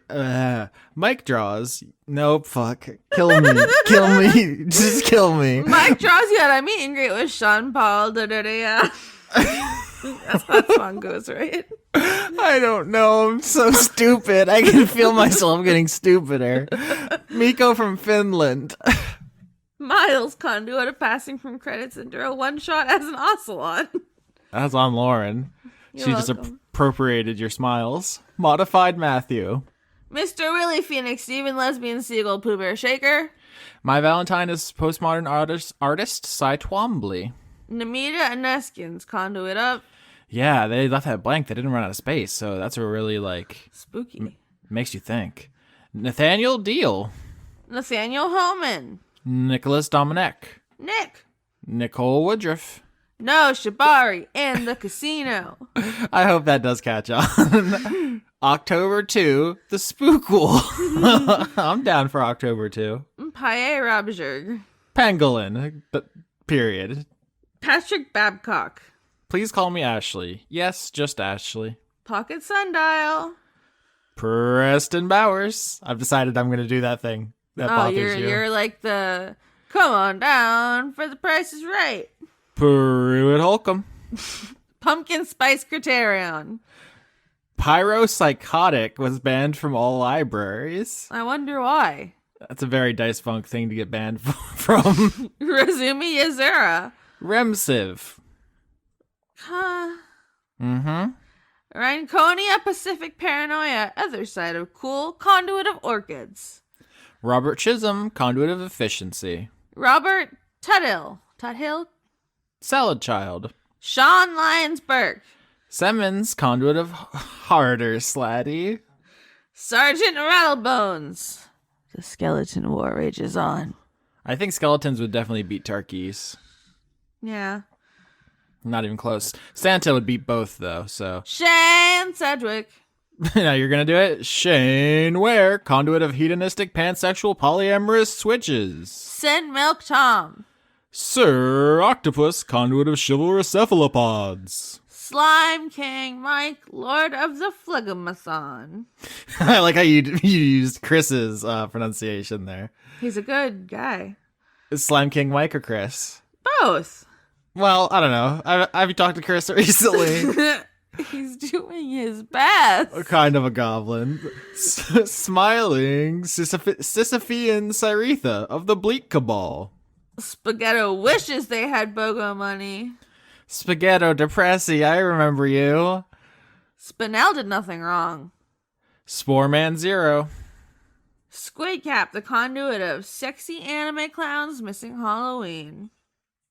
Mike draws. Nope. Fuck. Kill me. Kill me. Just kill me. Mike draws you at a meet and greet with Sean Paul. Da-da-da-da. That's how that song goes, right? I don't know. I'm so stupid. I can feel myself getting stupider. Miko from Finland. Miles, conduit of passing from credits into a one-shot as an ocelot. That's on Lauren. You're She just welcome. appropriated your smiles. Modified Matthew. Mr. Willie Phoenix, Steven Lesbian Seagull, Pooh Bear Shaker. My Valentine is postmodern artist Cy Twombly. Namita Neskins, conduit of Yeah, they left that blank. They didn't run out of space, so that's a really, spooky. makes you think. Nathaniel Deal. Nathaniel Holman. Nicholas Dominic. Nick. Nicole Woodruff. No, Shabari and the casino. I hope that does catch on. October 2, the Spookwool. I'm down for October 2. Paye Rabjerg. Pangolin. Period. Patrick Babcock. Please call me Ashley. Yes, just Ashley. Pocket Sundial. Preston Bowers. I've decided I'm going to do that thing. That bothers you. You're like the come on down for the price is right. Pruitt Holcomb. Pumpkin Spice Criterion. Pyropsychotic was banned from all libraries. I wonder why. That's a very Dice Funk thing to get banned from. Razumi Yazura. Remsiv. Huh. Mm-hmm. Rhinconia Pacific Paranoia. Other side of cool. Conduit of orchids. Robert Chisholm, conduit of efficiency. Robert Tuthill. Tuthill? Salad Child. Sean Lyons Burke. Simmons, conduit of harder slatty. Sergeant Rattlebones. The skeleton war rages on. I think skeletons would definitely beat turkeys. Yeah. Not even close. Santa would beat both, though, so. Shane Sedgwick. Now you're gonna do it? Shane Ware, conduit of hedonistic pansexual polyamorous switches. Send Milk Tom. Sir Octopus, conduit of chivalrous cephalopods. Slime King Mike, Lord of the Phlegmathon. I like how you used Chris's pronunciation there. He's a good guy. Is Slime King Mike or Chris? Both. Well, I don't know. Have you talked to Chris recently? He's doing his best. Kind of a goblin. Smiling Sisyphean Cyretha of the Bleak Cabal. Spaghetto wishes they had BOGO money. Spaghetto Depressi, I remember you. Spinel did nothing wrong. Spore Man Zero. Squidcap, the conduit of sexy anime clowns missing Halloween.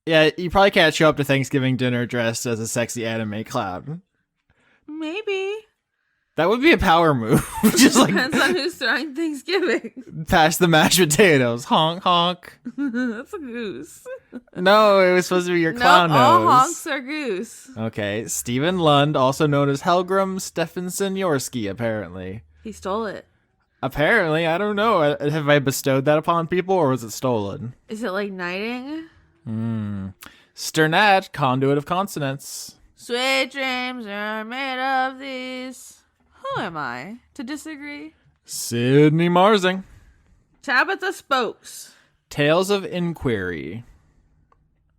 Yeah, you probably can't show up to Thanksgiving dinner dressed as a sexy anime clown. Maybe. That would be a power move. Just like Depends on who's throwing Thanksgiving. pass the mashed potatoes. Honk, honk. That's a goose. No, it was supposed to be your clown Nope, all nose. honks are goose. Okay, Stephen Lund, also known as Helgrim Stephenson Yorsky, apparently. He stole it. Apparently, I don't know. Have I bestowed that upon people, or was it stolen? Is it like knighting? Sternat, conduit of consonants. Sweet dreams are made of these. Who am I to disagree? Sydney Marsing. Tabitha Spokes. Tales of Inquiry.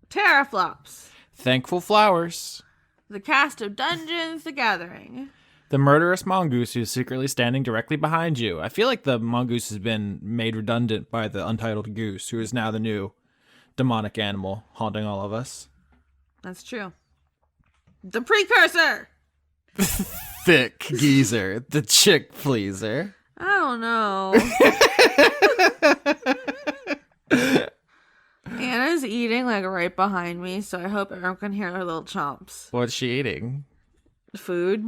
Terraflops. Thankful Flowers. The cast of Dungeons the Gathering. The murderous mongoose who's secretly standing directly behind you. I feel like the mongoose has been made redundant by the untitled goose, who is now the new demonic animal haunting all of us. That's true. The Precursor. Thick geezer, the chick pleaser. I don't know. Anna's eating like right behind me, so I hope everyone can hear her little chomps. What's she eating? Food.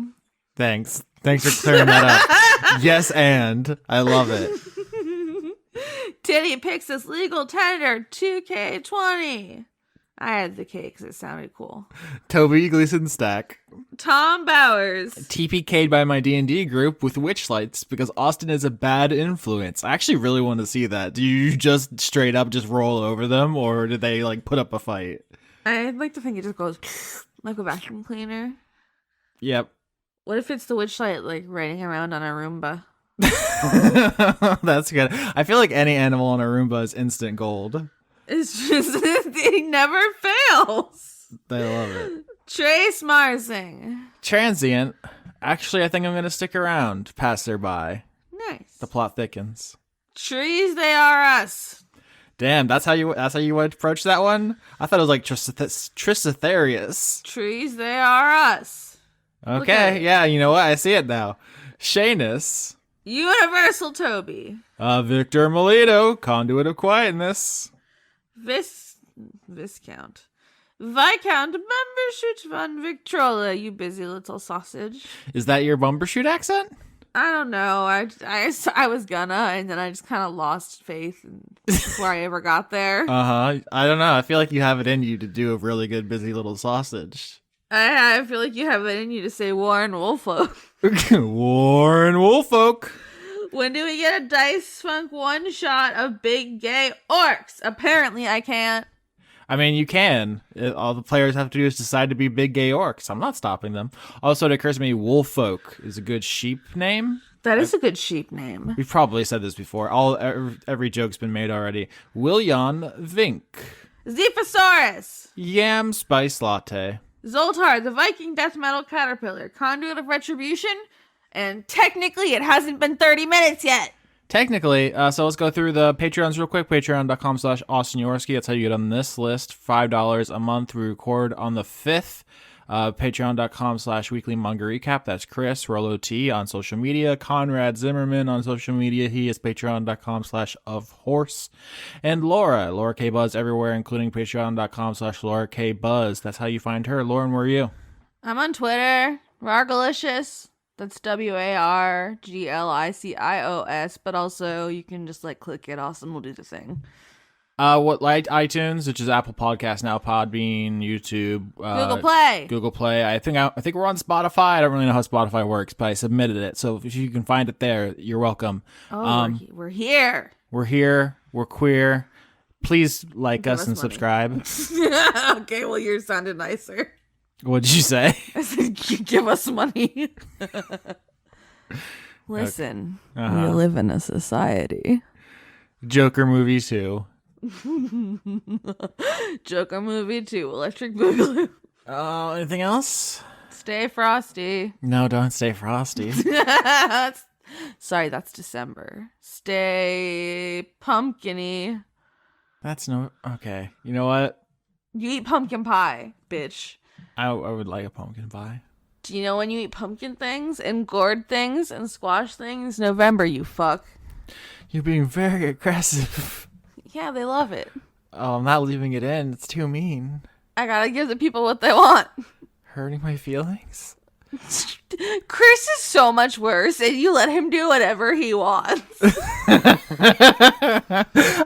Thanks for clearing that up. Yes, and I love it. Titty picks this legal tender 2K20. I had the K because it sounded cool. Toby Gleason Stack. Tom Bowers. TPK'd by my D&D group with witchlights because Austin is a bad influence. I actually really want to see that. Do you just straight up just roll over them, or do they like put up a fight? I'd like to think it just goes like a vacuum cleaner. Yep. What if it's the witchlight like riding around on a Roomba? That's good. I feel like any animal on a Roomba is instant gold. It's just, it never fails. They love it. Trace Marsing. Transient. Actually, I think I'm going to stick around. Passerby. Nice. The plot thickens. Trees, they are us. Damn, that's how you would approach that one? I thought it was like Trissitherius. Trees, they are us. Look at Okay, it. yeah, you know what? I see it now. Shanus. Universal Toby. Victor Melito, conduit of quietness. Viscount. Viscount Bumbershoot von Victrola, you busy little sausage. Is that your Bumbershoot accent? I don't know. I was gonna, and then I just kind of lost faith before I ever got there. I don't know. I feel like you have it in you to do a really good busy little sausage. I feel like you have it in you to say Warren Woolfolk. Warren Woolfolk. When do we get a Dice Funk one shot of big gay orcs? Apparently I can't. I mean, you can. All the players have to do is decide to be big gay orcs. I'm not stopping them. Also, it occurs to me, Woolfolk is a good sheep name. That is a good sheep name. We've probably said this before. Every joke's been made already. Willian Vink. Zephosaurus. Yam Spice Latte. Zoltar, the Viking death metal caterpillar, conduit of retribution, and technically it hasn't been 30 minutes yet. Technically, so let's go through the Patreons real quick. Patreon.com/Austin Yorsky. That's how you get on this list. $5 a month. We record on the 5th. Patreon.com/Weekly Manga Recap. That's Chris, Rolo T on social media. Conrad Zimmerman on social media. He is Patreon.com/ofhorse. And Laura K Buzz everywhere, including Patreon.com/Laura K Buzz. That's how you find her. Lauren, where are you? I'm on Twitter, Wargalicious. That's WARGLICIOS, but also you can just like click it. Austin will do the thing. iTunes, which is Apple Podcasts now, Podbean, YouTube, Google Play. I think we're on Spotify. I don't really know how Spotify works, but I submitted it. So if you can find it there, you're welcome. Oh, we're here. We're here. We're queer. Please like Give us and money. subscribe. Okay, well, yours sounded nicer. What did you say? I said, Give us money. Listen, we live in a society. Joker movie 2. Joker movie 2, Electric Boogaloo. Anything else? Stay frosty. No, don't stay frosty. Sorry, that's December. Stay pumpkin-y. That's no... Okay. You know what? You eat pumpkin pie, bitch. I would like a pumpkin pie. Do you know when you eat pumpkin things and gourd things and squash things? November, you fuck. You're being very aggressive. Yeah, they love it. Oh, I'm not leaving it in. It's too mean. I gotta give the people what they want. Hurting my feelings? Chris is so much worse, and you let him do whatever he wants.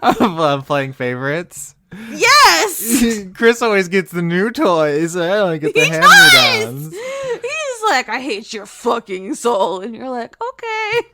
I'm playing favorites. Yes! Chris always gets the new toys. I only get the He hand-me-downs. does! He's like, I hate your fucking soul. And you're like, okay.